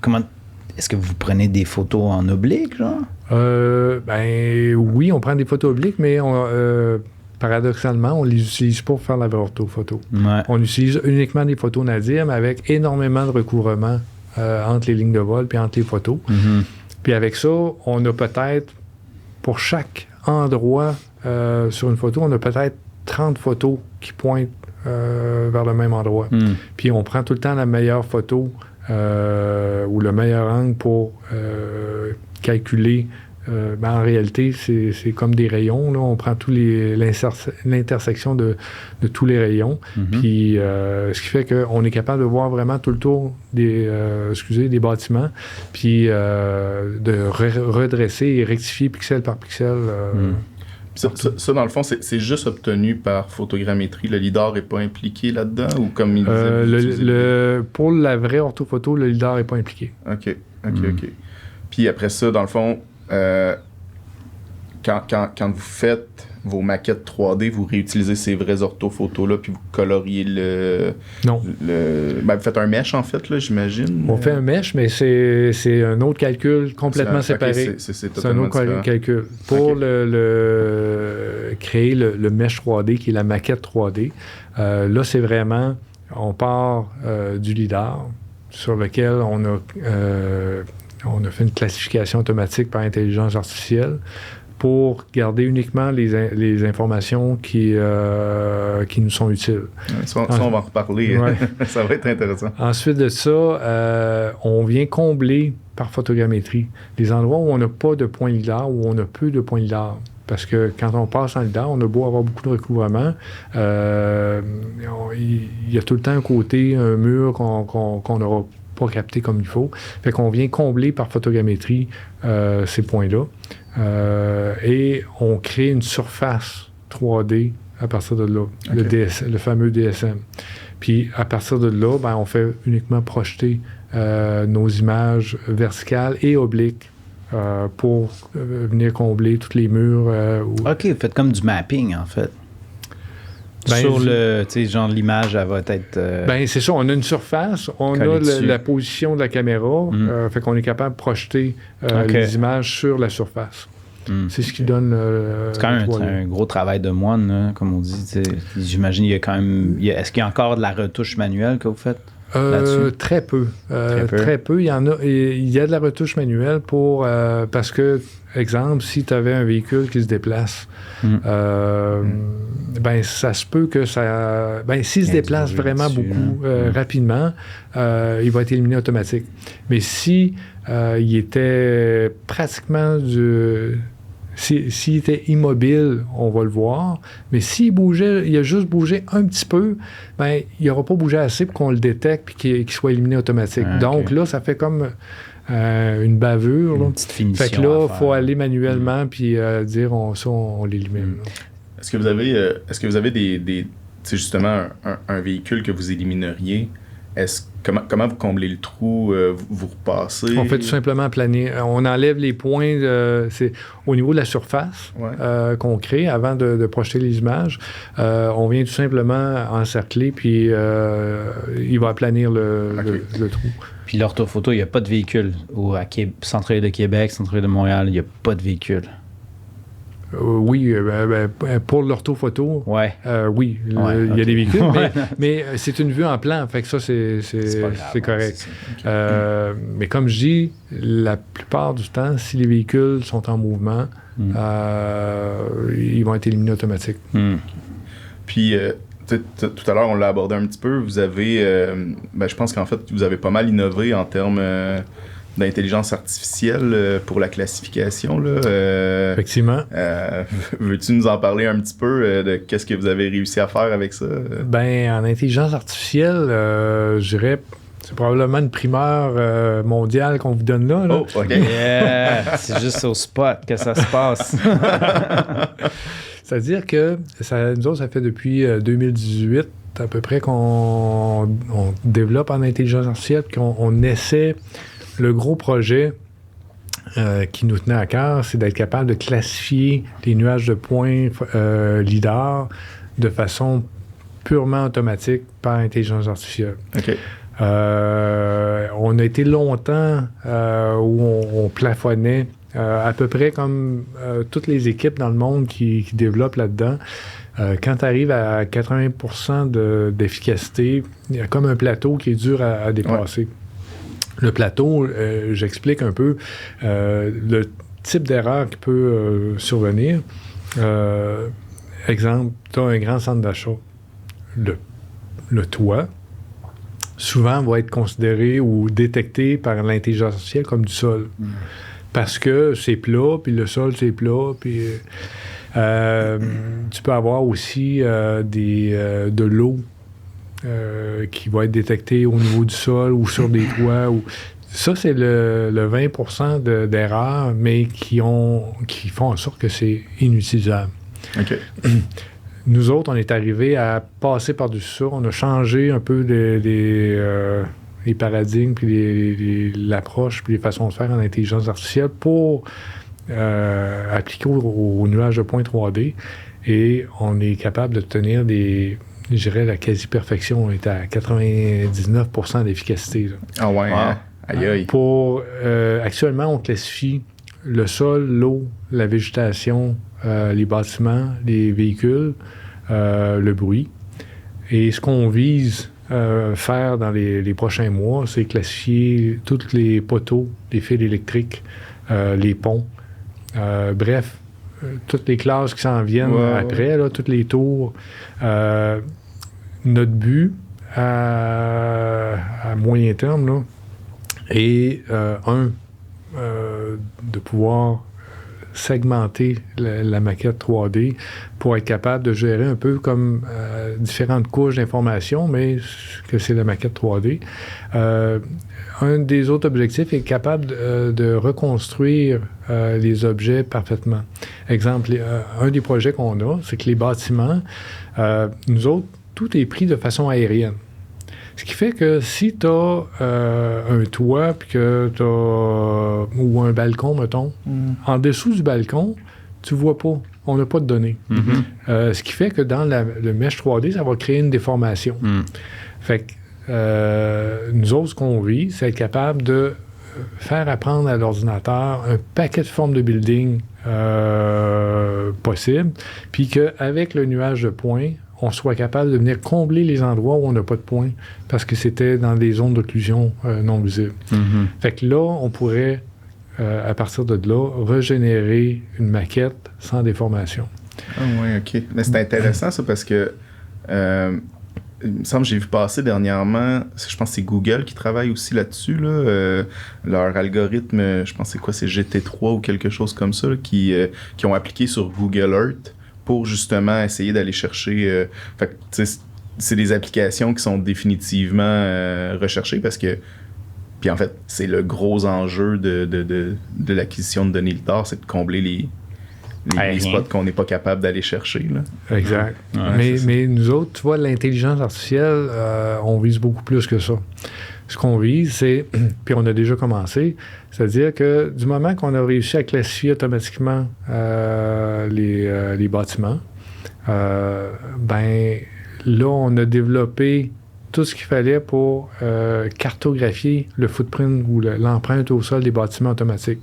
est-ce que vous prenez des photos en oblique, genre? Oui, on prend des photos obliques, mais paradoxalement, on ne les utilise pas pour faire la vraie orthophoto. Ouais. On utilise uniquement des photos nadives, mais avec énormément de recouvrement entre les lignes de vol puis entre les photos. Puis avec ça, on a peut-être, pour chaque endroit sur une photo, on a peut-être 30 photos qui pointent vers le même endroit. Puis on prend tout le temps la meilleure photo ou le meilleur angle pour calculer. En réalité, c'est comme des rayons. Là. On prend l'intersection de tous les rayons. Puis, ce qui fait qu'on est capable de voir vraiment tout le tour des bâtiments, puis de redresser et rectifier pixel par pixel. Ça, dans le fond, c'est juste obtenu par photogrammétrie. Le lidar n'est pas impliqué là-dedans? Ou comme il disait, pour la vraie orthophoto, le lidar n'est pas impliqué. OK. Puis après ça, dans le fond, quand vous faites vos maquettes 3D, vous réutilisez ces vraies orthophotos-là, puis vous coloriez Non. Vous faites un mesh, en fait, là, j'imagine. On fait un mesh, mais c'est un autre calcul complètement séparé. Okay, c'est un autre calcul. Pour créer le mesh 3D, qui est la maquette 3D, là, c'est vraiment... On part du lidar, sur lequel on a... on a fait une classification automatique par intelligence artificielle pour garder uniquement les informations qui nous sont utiles. Ça, on va en reparler. Ouais. Ça va être intéressant. Ensuite de ça, on vient combler par photogrammétrie les endroits où on n'a pas de point lidar, où on a peu de points lidar. Parce que quand on passe en lidar, on a beau avoir beaucoup de recouvrement, il y a tout le temps un côté, un mur qu'on n'aura pas capté comme il faut. Fait qu'on vient combler par photogrammétrie ces points-là. Et on crée une surface 3D à partir de là, le fameux DSM. Puis à partir de là, ben, on fait uniquement projeter nos images verticales et obliques pour venir combler tous les murs. OK, vous faites comme du mapping, en fait. Ben, sur le, tu sais, genre l'image, elle va être... Ben, c'est ça, on a une surface, on a la position de la caméra, fait qu'on est capable de projeter les images sur la surface. C'est ce qui donne... c'est quand même un gros travail de moine, là, comme on dit. J'imagine, il y a quand même... Est-ce qu'il y a encore de la retouche manuelle que vous faites? Très peu. Très peu. Il y en a. Il y a de la retouche manuelle pour parce que, exemple, si tu avais un véhicule qui se déplace, ben ça se peut que ça. Ben s'il se déplace vraiment beaucoup rapidement, il va être éliminé automatique. Mais si il était pratiquement s'il était immobile, on va le voir. Mais s'il bougeait, il a juste bougé un petit peu, ben, il n'aura pas bougé assez pour qu'on le détecte et qu'il soit éliminé automatique. Donc là, ça fait comme une bavure. Une petite finition. Fait que là, il faut aller manuellement puis dire on l'élimine. Est-ce que vous avez des c'est justement un véhicule que vous élimineriez? Comment vous comblez le trou? Vous repassez? On fait tout simplement planer. On enlève les points c'est au niveau de la surface qu'on crée avant de projeter les images. On vient tout simplement encercler, puis il va aplanir le trou. Puis l'orthophoto, il n'y a pas de véhicule. Centre-Ville de Québec, Centre-Ville de Montréal, il n'y a pas de véhicule. Oui, pour l'orthophoto, oui, il y a des véhicules, mais c'est une vue en plan, fait que ça, c'est correct. Mais comme je dis, la plupart du temps, si les véhicules sont en mouvement, ils vont être éliminés automatiques. Puis, tout à l'heure, on l'a abordé un petit peu, vous avez, je pense qu'en fait, vous avez pas mal innové en termes... d'intelligence artificielle pour la classification. Là. Effectivement. Veux-tu nous en parler un petit peu de qu'est-ce que vous avez réussi à faire avec ça? Ben, en intelligence artificielle, je dirais, c'est probablement une primeur mondiale qu'on vous donne là. Oh, OK. Yeah, c'est juste au spot que ça se passe. C'est-à-dire que nous autres, ça fait depuis 2018 à peu près qu'on développe en intelligence artificielle, qu'on essaie. Le gros projet qui nous tenait à cœur, c'est d'être capable de classifier les nuages de points lidar de façon purement automatique par intelligence artificielle. OK. On a été longtemps où on plafonnait à peu près comme toutes les équipes dans le monde qui développent là-dedans. Quand tu arrives à 80% d'efficacité, il y a comme un plateau qui est dur à dépasser. Ouais. Le plateau, j'explique un peu le type d'erreur qui peut survenir. Exemple, tu as un grand centre d'achat. Le toit, souvent, va être considéré ou détecté par l'intelligence artificielle comme du sol. Parce que c'est plat, puis le sol, c'est plat, puis... tu peux avoir aussi de l'eau qui va être détecté au niveau du sol ou sur des toits. Ça, c'est le 20% d'erreurs, mais qui font en sorte que c'est inutilisable. OK. Nous autres, on est arrivés à passer par-dessus ça. On a changé un peu les paradigmes, puis l'approche, puis les façons de faire en intelligence artificielle pour appliquer au nuage de points 3D. Et on est capable de tenir je dirais la quasi-perfection. On est à 99% d'efficacité. Là. Ah ouais, wow. Aïe aïe. Actuellement, on classifie le sol, l'eau, la végétation, les bâtiments, les véhicules, le bruit. Et ce qu'on vise faire dans les prochains mois, c'est classifier tous les poteaux, les fils électriques, les ponts, bref, toutes les classes qui s'en viennent après, là, toutes les tours. Notre but à moyen terme là, est, de pouvoir segmenter la maquette 3D pour être capable de gérer un peu comme différentes couches d'informations, mais que c'est la maquette 3D. Un des autres objectifs est capable de reconstruire les objets parfaitement. Exemple, un des projets qu'on a, c'est que les bâtiments, nous autres, tout est pris de façon aérienne. Ce qui fait que si tu as un toit puis que ou un balcon, mettons, en dessous du balcon, tu vois pas. On n'a pas de données. Ce qui fait que dans le mesh 3D, ça va créer une déformation. Fait que nous autres, ce qu'on vit, c'est être capable de faire apprendre à l'ordinateur un paquet de formes de building possibles, puis qu'avec le nuage de points, on soit capable de venir combler les endroits où on n'a pas de points, parce que c'était dans des zones d'occlusion non visibles. Fait que là, on pourrait, à partir de là, régénérer une maquette sans déformation. Ah oui, OK. Mais c'est intéressant, ça, parce que il me semble que j'ai vu passer dernièrement, je pense que c'est Google qui travaille aussi là-dessus, là, leur algorithme, je pense que c'est quoi, c'est GT3 ou quelque chose comme ça, là, qui ont appliqué sur Google Earth pour justement essayer d'aller chercher... fait que, tu sais, c'est des applications qui sont définitivement recherchées parce que... Puis en fait, c'est le gros enjeu de l'acquisition de données LIDAR, c'est de combler les spots qu'on n'est pas capable d'aller chercher. Là. Exact. Mais nous autres, tu vois, l'intelligence artificielle, on vise beaucoup plus que ça. Ce qu'on vise, c'est, puis on a déjà commencé, c'est-à-dire que du moment qu'on a réussi à classifier automatiquement les bâtiments, ben là, on a développé tout ce qu'il fallait pour cartographier le footprint ou l'empreinte au sol des bâtiments automatiques.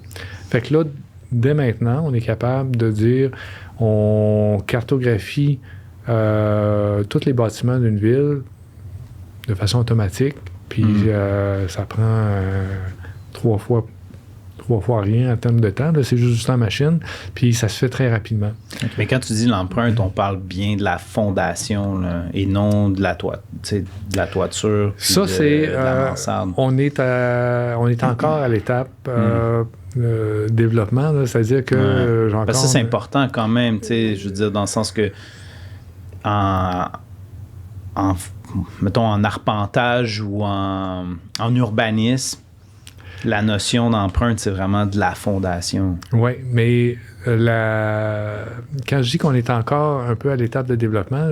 Fait que là, dès maintenant, on est capable de dire, on cartographie tous les bâtiments d'une ville de façon automatique, puis ça prend 3 fois rien en termes de temps. Là, c'est juste en machine, puis ça se fait très rapidement. Mais quand tu dis l'empreinte, on parle bien de la fondation là, et non de la toiture. Ça, c'est... de la mansarde. On est encore à l'étape développement, là, c'est-à-dire que... Parce que ça, c'est important quand même, je veux dire, dans le sens que mettons, en arpentage ou en urbanisme, la notion d'empreinte, c'est vraiment de la fondation. Oui, mais quand je dis qu'on est encore un peu à l'étape de développement,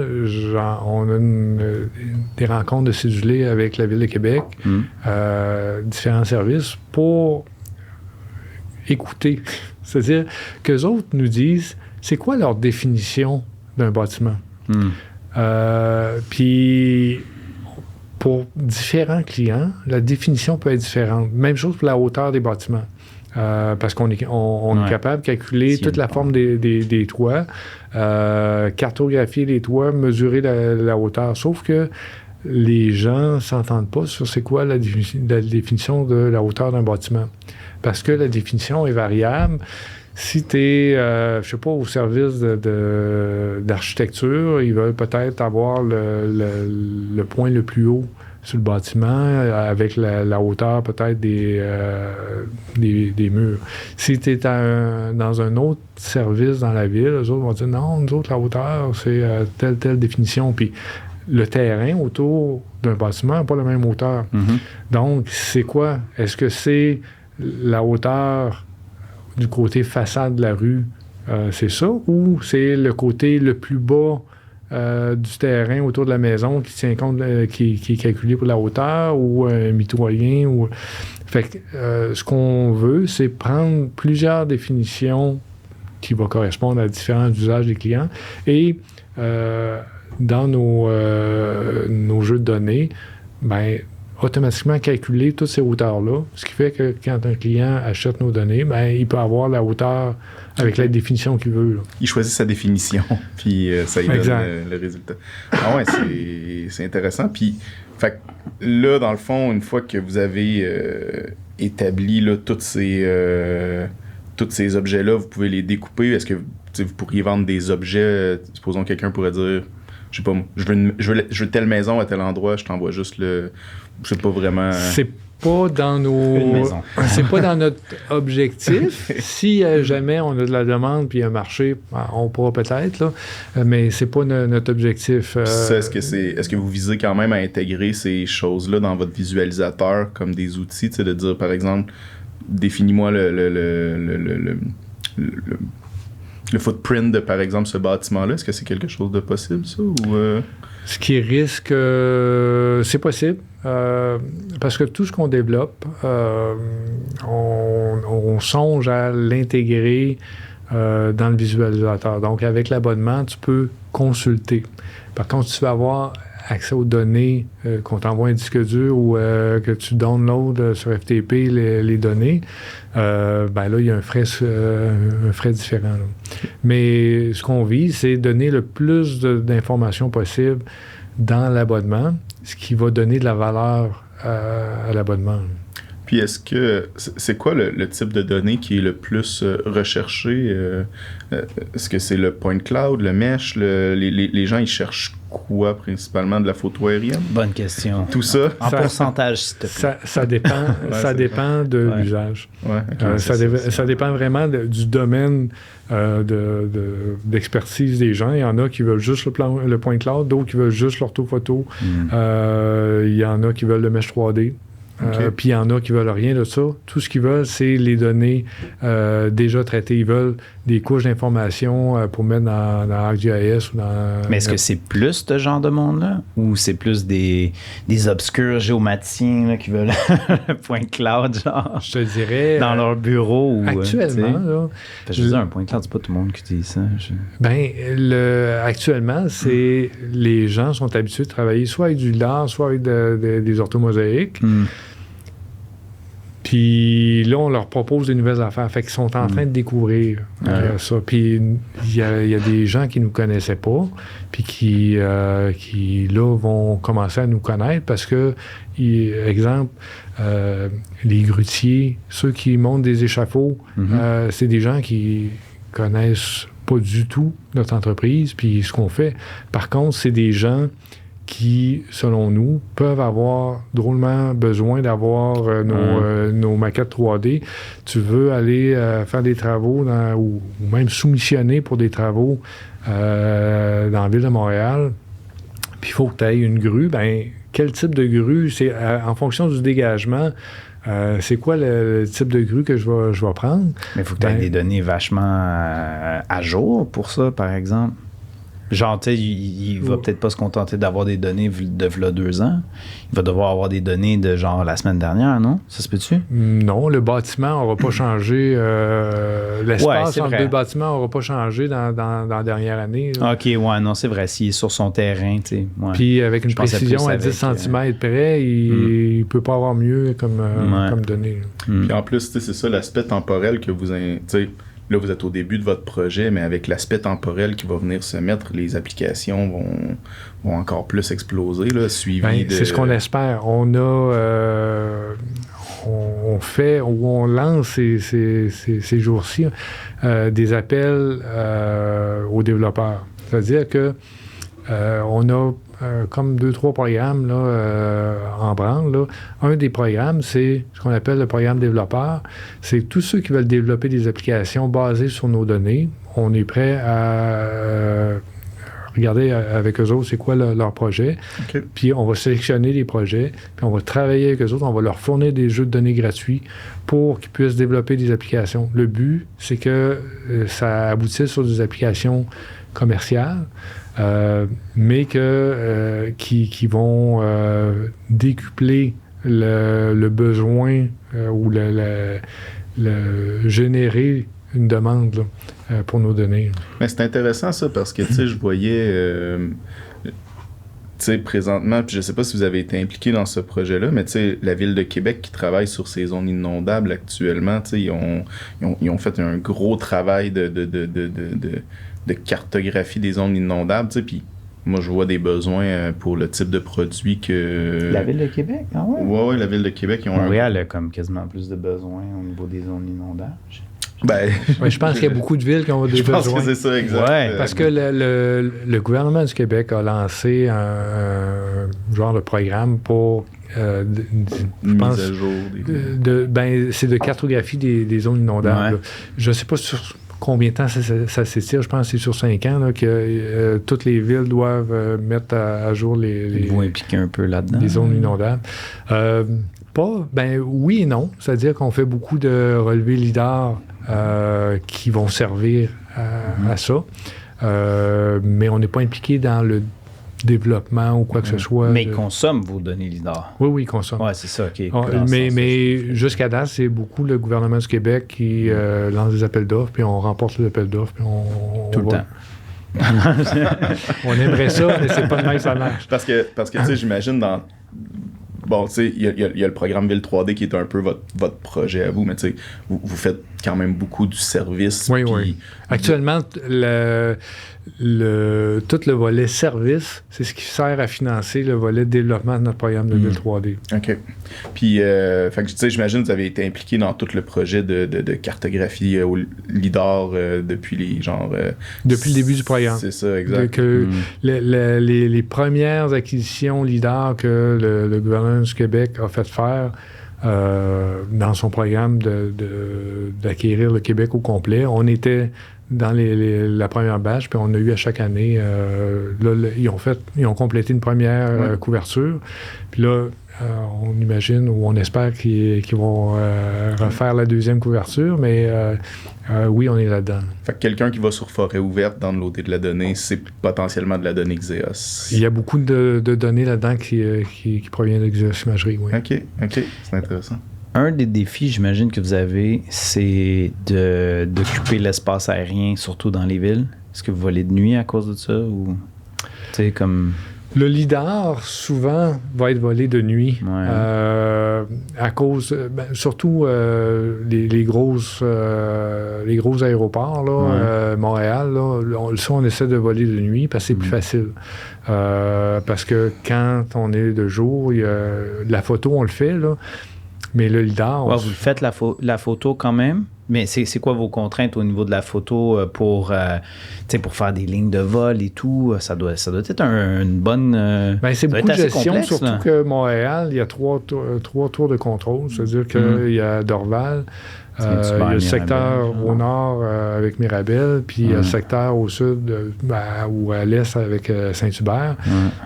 on a des rencontres de cédulés avec la Ville de Québec, différents services, pour écouter. C'est-à-dire qu'eux autres nous disent, c'est quoi leur définition d'un bâtiment? Puis... Pour différents clients, la définition peut être différente. Même chose pour la hauteur des bâtiments. Parce qu'on est capable de calculer toute la forme des toits, cartographier les toits, mesurer la hauteur. Sauf que les gens ne s'entendent pas sur c'est quoi la définition de la hauteur d'un bâtiment. Parce que la définition est variable. Si tu es, je sais pas, au service d'architecture, ils veulent peut-être avoir le point le plus haut sur le bâtiment avec la hauteur peut-être des murs. Si tu es dans un autre service dans la ville, eux autres vont dire non, nous autres, la hauteur, c'est telle définition. Puis le terrain autour d'un bâtiment n'a pas la même hauteur. Donc, c'est quoi? Est-ce que c'est la hauteur du côté façade de la rue, c'est ça, ou c'est le côté le plus bas du terrain autour de la maison qui tient compte, qui est calculé pour la hauteur, ou un mitoyen, ou... Fait que ce qu'on veut, c'est prendre plusieurs définitions qui vont correspondre à différents usages des clients, et dans nos jeux de données, ben automatiquement calculer toutes ces hauteurs-là, ce qui fait que quand un client achète nos données, ben, il peut avoir la hauteur avec la définition qu'il veut. Là. Il choisit sa définition, puis ça lui donne le résultat. Ah ouais, c'est intéressant. Puis, fait que là, dans le fond, une fois que vous avez établi là, tous ces objets-là, vous pouvez les découper. Est-ce que vous pourriez vendre des objets? Supposons que quelqu'un pourrait dire, je sais pas, je veux telle maison à tel endroit, je t'envoie juste le... Je sais pas vraiment... C'est pas dans c'est pas dans notre objectif. Si jamais on a de la demande puis un marché, on pourra peut-être, là, mais c'est pas notre objectif. Est-ce que vous visez quand même à intégrer ces choses-là dans votre visualisateur comme des outils, de dire, par exemple, définis-moi le footprint de, par exemple, ce bâtiment-là? Est-ce que c'est quelque chose de possible, ça? Ou Ce qui risque... c'est possible. Parce que tout ce qu'on développe, on songe à l'intégrer dans le visualisateur. Donc, avec l'abonnement, tu peux consulter. Par contre, tu vas avoir accès aux données, qu'on t'envoie un disque dur ou que tu downloads sur FTP les données, ben là, il y a un frais différent. Là. Mais ce qu'on vise, c'est donner le plus d'informations possible dans l'abonnement, ce qui va donner de la valeur à l'abonnement. Puis est-ce que c'est quoi le type de données qui est le plus recherché? Est-ce que c'est le point cloud, le mesh? Les gens, ils cherchent quoi principalement? De la photo aérienne? Bonne question. Tout ça? En pourcentage, s'il te plaît. Ça dépend, ça dépend de l'usage. Ouais, okay, ça dépend vraiment du domaine d'expertise des gens. Il y en a qui veulent juste le point cloud, d'autres qui veulent juste l'orthophoto. Il y en a qui veulent le mesh 3D. Okay. Puis il y en a qui veulent rien de ça. Tout ce qu'ils veulent, c'est les données déjà traitées. Ils veulent des couches d'informations pour mettre dans ArcGIS ou dans... Mais est-ce que c'est plus ce genre de monde-là? Ou c'est plus des obscurs géomaticiens là, qui veulent le point cloud, genre? Je te dirais... Dans leur bureau? Ou, actuellement, là... Je veux dire, un point cloud, c'est pas tout le monde qui utilise ça. Actuellement, c'est... Les gens sont habitués de travailler soit avec du LAR, soit avec des orthomosaïques. Puis là, on leur propose des nouvelles affaires. Fait qu'ils sont en train de découvrir ça. Puis il y a des gens qui ne nous connaissaient pas, puis qui là, vont commencer à nous connaître parce que, exemple, les grutiers, ceux qui montent des échafauds, c'est des gens qui connaissent pas du tout notre entreprise, puis ce qu'on fait. Par contre, c'est des gens qui, selon nous, peuvent avoir drôlement besoin d'avoir nos maquettes 3D. Tu veux aller faire des travaux ou même soumissionner pour des travaux dans la ville de Montréal, puis il faut que tu aies une grue. Ben, quel type de grue? C'est en fonction du dégagement. C'est quoi le type de grue que je vais prendre? Mais il faut que tu aies des données vachement à jour pour ça, par exemple. Genre, tu sais, il va peut-être pas se contenter d'avoir des données de v'là 2 ans. Il va devoir avoir des données de genre la semaine dernière, non? Ça se peut-tu? Non, le bâtiment n'aura pas changé. L'espace entre 2 bâtiments n'aura pas changé dans la dernière année. Là. OK, ouais, non, c'est vrai. S'il est sur son terrain, tu sais. Ouais. Puis avec une précision à 10 cm près, il ne peut pas avoir mieux comme données. Puis en plus, c'est ça l'aspect temporel que vous... Là, vous êtes au début de votre projet, mais avec l'aspect temporel qui va venir se mettre, les applications vont encore plus exploser, là, suivi de... C'est ce qu'on espère. On a... on fait, ou on lance ces jours-ci des appels aux développeurs. C'est-à-dire que on a comme 2-3 programmes là, en branle. Là. Un des programmes, c'est ce qu'on appelle le programme développeur. C'est tous ceux qui veulent développer des applications basées sur nos données. On est prêt à regarder avec eux autres c'est quoi leur projet. Okay. Puis on va sélectionner les projets, puis on va travailler avec eux autres, on va leur fournir des jeux de données gratuits pour qu'ils puissent développer des applications. Le but, c'est que ça aboutisse sur des applications commerciales, mais qui vont décupler le besoin ou le générer une demande là, pour nos données. Mais c'est intéressant ça parce que tu sais, je voyais sais, présentement, puis je sais pas si vous avez été impliqué dans ce projet-là, mais tu sais, la Ville de Québec qui travaille sur ces zones inondables actuellement, tu sais, ils ont fait un gros travail de cartographie des zones inondables, tu sais, puis moi, je vois des besoins pour le type de produit que... La Ville de Québec, ah ouais? Ouais, la Ville de Québec, ils ont Montréal a comme quasiment plus de besoins au niveau des zones inondables. Ben, Ouais, je pense qu'il y a beaucoup de villes qui ont des je pense besoins. que c'est ça, exact. Ouais, Parce que le gouvernement du Québec a lancé un genre de programme pour, je Une pense, mise à jour. c'est de cartographie des zones inondables. Ouais. Je ne sais pas sur combien de temps ça s'étire. Je pense que c'est sur 5 ans là, que toutes les villes doivent mettre à jour vous impliquer un peu là-dedans. les zones inondables. Oui et non. C'est-à-dire qu'on fait beaucoup de relevés LIDAR qui vont servir à ça. Mais on n'est pas impliqué dans le développement ou quoi que ce soit. Mais ils consomment vos données LIDAR. Oui, ils consomment. Oui, c'est ça. OK. Mais jusqu'à date, c'est beaucoup le gouvernement du Québec qui lance des appels d'offres, puis on remporte les appels d'offres, puis Tout le temps. On aimerait ça, mais c'est pas de même que ça marche. Parce que tu sais, j'imagine dans... Bon, tu sais, il y a le programme Ville 3D qui est un peu votre projet à vous, mais tu sais, vous faites quand même beaucoup du service. Oui, puis oui. Actuellement, tout le volet service, c'est ce qui sert à financer le volet développement de notre programme de Ville 3D. OK. Puis, fait que, tu sais, j'imagine que vous avez été impliqué dans tout le projet de cartographie au LIDAR depuis les genre... Depuis le début du programme. C'est ça, exact. Les premières acquisitions LIDAR que le gouvernement du Québec a fait faire dans son programme d'acquérir le Québec au complet, on était dans la première batch, puis on a eu à chaque année, ils ont complété une première couverture, puis là, on imagine ou on espère qu'ils vont refaire la deuxième couverture, mais oui, on est là-dedans. Fait que quelqu'un qui va sur forêt ouverte dans l'OT de la donnée, c'est potentiellement de la donnée Xeos. Il y a beaucoup de données là-dedans qui proviennent de Xeos Imagerie, oui. OK, c'est intéressant. Un des défis, j'imagine, que vous avez, c'est d'occuper l'espace aérien, surtout dans les villes. Est-ce que vous volez de nuit à cause de ça? Ou, tu sais, comme... Le LIDAR, souvent, va être volé de nuit. Ouais. À cause... surtout les gros aéroports, là, Montréal, là, on essaie de voler de nuit parce que c'est plus facile. Parce que quand on est de jour, la photo, on le fait, là. Mais le LIDAR... Ouais, vous faites la photo quand même, mais c'est quoi vos contraintes au niveau de la photo pour faire des lignes de vol et tout? Ça doit être une bonne... c'est beaucoup de gestion, complexe, surtout là. que Montréal, il y a trois tours de contrôle. C'est-à-dire qu'il y a Dorval, il y a le secteur au nord avec Mirabel, puis il y a le secteur au sud ou à l'est avec Saint-Hubert.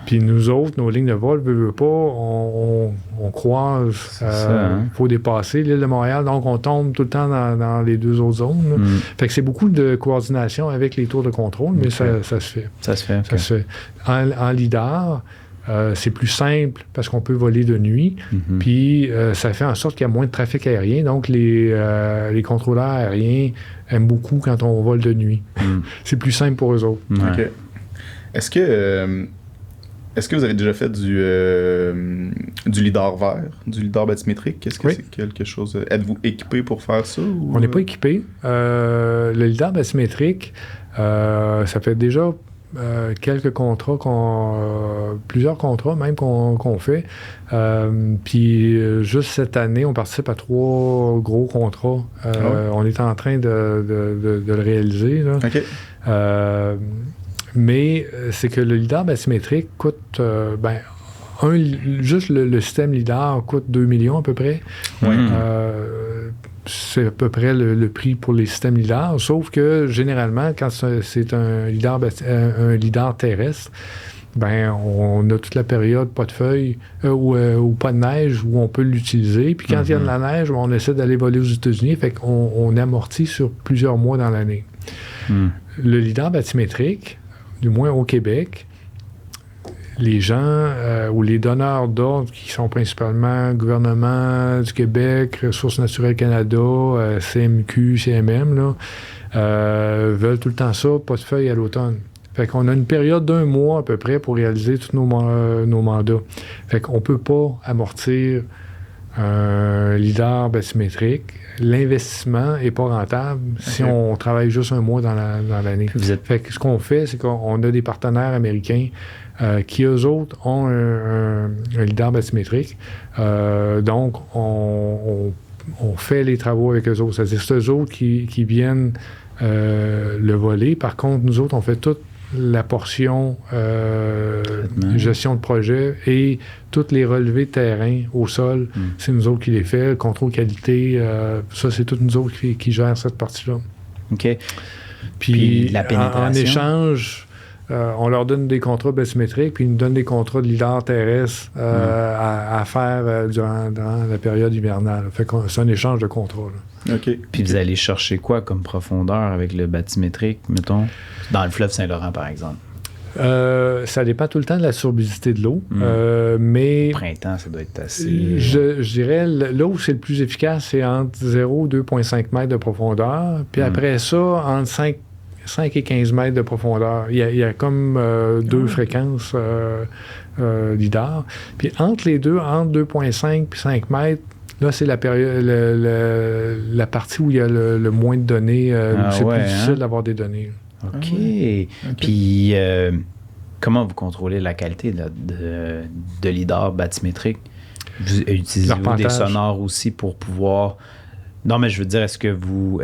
Puis nous autres, nos lignes de vol, veut pas, on croise, il faut dépasser l'île de Montréal, donc on tombe tout le temps dans les deux autres zones. Fait que c'est beaucoup de coordination avec les tours de contrôle, mais ça se fait. Ça se fait, okay. Ça se fait. En LIDAR, c'est plus simple parce qu'on peut voler de nuit, puis ça fait en sorte qu'il y a moins de trafic aérien, donc les contrôleurs aériens aiment beaucoup quand on vole de nuit. C'est plus simple pour eux autres. OK. Est-ce que vous avez déjà fait du LIDAR vert, du LIDAR bathymétrique? Est-ce que c'est quelque chose... Êtes-vous équipé pour faire ça? Ou... On n'est pas équipé. Le LIDAR bathymétrique, ça fait déjà... quelques contrats, plusieurs contrats même qu'on fait. Puis juste cette année, on participe à 3 gros contrats. On est en train de le réaliser. Là. OK. Mais c'est que le LIDAR bathymétrique coûte... juste le système LIDAR coûte 2 millions à peu près. C'est à peu près le prix pour les systèmes LIDAR, sauf que généralement, quand c'est un LIDAR terrestre, on a toute la période pas de feuilles ou pas de neige où on peut l'utiliser. Puis quand il y a de la neige, on essaie d'aller voler aux États-Unis, fait qu'on amortit sur plusieurs mois dans l'année. Le LIDAR bathymétrique, du moins au Québec, les gens ou les donneurs d'ordre qui sont principalement gouvernement du Québec, Ressources naturelles Canada, CMQ, CMM, là, veulent tout le temps ça, pas de feuilles à l'automne. Fait qu'on a une période d'1 mois à peu près pour réaliser tous nos mandats. Fait qu'on peut pas amortir un lidar bathymétrique. L'investissement n'est pas rentable si on travaille juste 1 mois dans l'année. Fait que ce qu'on fait, c'est qu'on a des partenaires américains qui, eux autres, ont un lidar bathymétrique. Donc, on fait les travaux avec eux autres. C'est-à-dire, c'est eux autres qui viennent le voler. Par contre, nous autres, on fait toute la portion gestion de projet et tous les relevés de terrain au sol, c'est nous autres qui les fait. Le contrôle qualité, ça, c'est tous nous autres qui gèrent cette partie-là. OK. Puis la pénétration. En échange, on leur donne des contrats bathymétriques, puis ils nous donnent des contrats de lidar terrestre à faire durant la période hivernale. Fait que c'est un échange de contrats. Là. OK. Puis vous allez chercher quoi comme profondeur avec le bathymétrique, mettons, dans le fleuve Saint-Laurent, par exemple? Ça dépend tout le temps de la turbidité de l'eau, mais... Au printemps, ça doit être assez... Je dirais, là où c'est le plus efficace, c'est entre 0 et 2,5 mètres de profondeur, puis après ça, entre 5 et 15 mètres de profondeur. Il y a comme 2 fréquences lidar. Puis entre les deux, entre 2,5 et 5 mètres, là, c'est la période, la partie où il y a le moins de données, où c'est plus difficile d'avoir des données. OK. Puis, comment vous contrôlez la qualité de lidar bathymétrique? Vous utilisez-vous des sonars aussi pour pouvoir... Non, mais je veux dire, est-ce que vous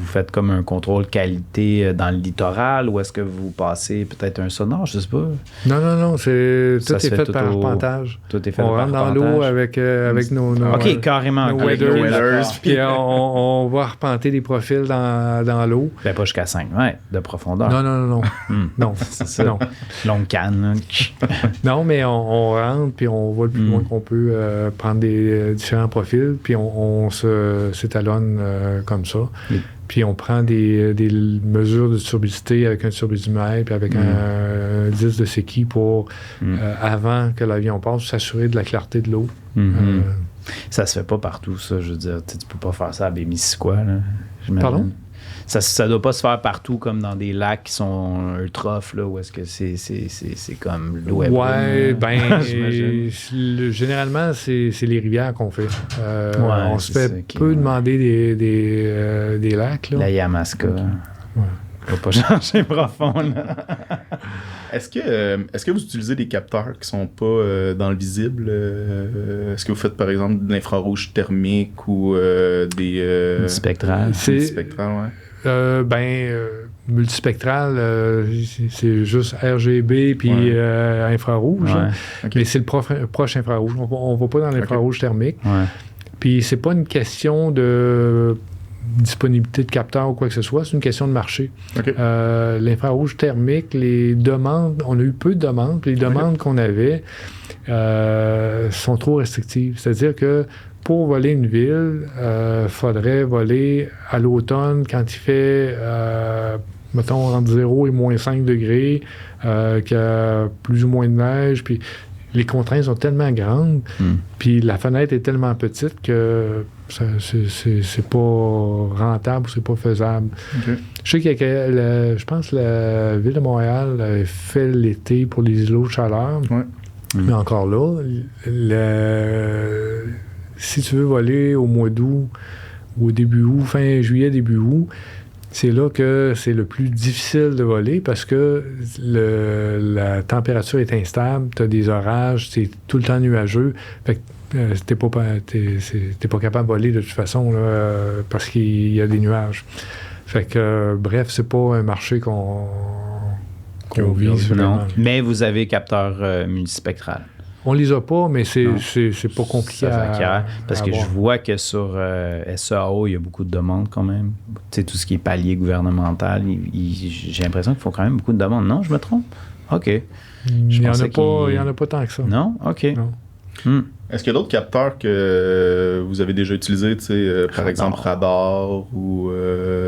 faites comme un contrôle qualité dans le littoral ou est-ce que vous passez peut-être un sonore, je sais pas? Non, tout est fait par arpentage. Tout est fait on par rentre dans l'eau avec nos OK, carrément. Nos waders. Puis on va arpenter des profils dans l'eau. Ben, pas jusqu'à 5 mètres de profondeur. Non. Non, c'est ça. Non. Longue canne. Non, mais on rentre puis on va le plus loin qu'on peut prendre des différents profils puis on s'étalonne comme ça. Oui. Puis on prend des mesures de turbidité avec un turbidimètre puis avec un disque de séquie pour, avant que l'avion passe, s'assurer de la clarté de l'eau. Ça se fait pas partout, ça. Je veux dire, tu peux pas faire ça à Bémisquoi, là. Pardon? Ça doit pas se faire partout comme dans des lacs qui sont eutrophes, là, où est-ce que c'est comme l'eau est généralement, c'est les rivières qu'on fait. On se fait peu demander des lacs. Là. La Yamaska. Faut pas changer profond, là. Est-ce que vous utilisez des capteurs qui sont pas dans le visible? Est-ce que vous faites, par exemple, de l'infrarouge thermique ou des... multispectral. Multispectral, ouais. Multispectral, c'est juste RGB puis infrarouge. Ouais. Okay. Mais c'est le proche infrarouge. On va pas dans l'infrarouge thermique. Ouais. Puis c'est pas une question de disponibilité de capteurs ou quoi que ce soit, c'est une question de marché. Okay. L'infrarouge thermique, les demandes, on a eu peu de demandes, puis les demandes qu'on avait sont trop restrictives. C'est-à-dire que pour voler une ville, faudrait voler à l'automne quand il fait, mettons, entre 0 et moins 5 degrés, qu'il y a plus ou moins de neige, puis les contraintes sont tellement grandes, puis la fenêtre est tellement petite que c'est pas rentable, c'est pas faisable. Okay. Je sais je pense que la Ville de Montréal fait l'été pour les îlots de chaleur, mais encore là, si tu veux voler au mois d'août ou au début août, fin juillet, début août, c'est là que c'est le plus difficile de voler parce que la température est instable, tu as des orages, c'est tout le temps nuageux. Fait que t'es pas capable de voler de toute façon là, parce qu'il y a des nuages. Fait que bref, c'est pas un marché qu'on vise vraiment. Non, mais vous avez capteur multispectral. On les a pas, mais c'est pas compliqué parce que je vois que sur SEAO, il y a beaucoup de demandes quand même. Tu sais, tout ce qui est palier gouvernemental, j'ai l'impression qu'ils font quand même beaucoup de demandes. Non, je me trompe? OK. Il n'y en a pas tant que ça. Non? OK. Non. Est-ce qu'il y a d'autres capteurs que vous avez déjà utilisés, par exemple radar ou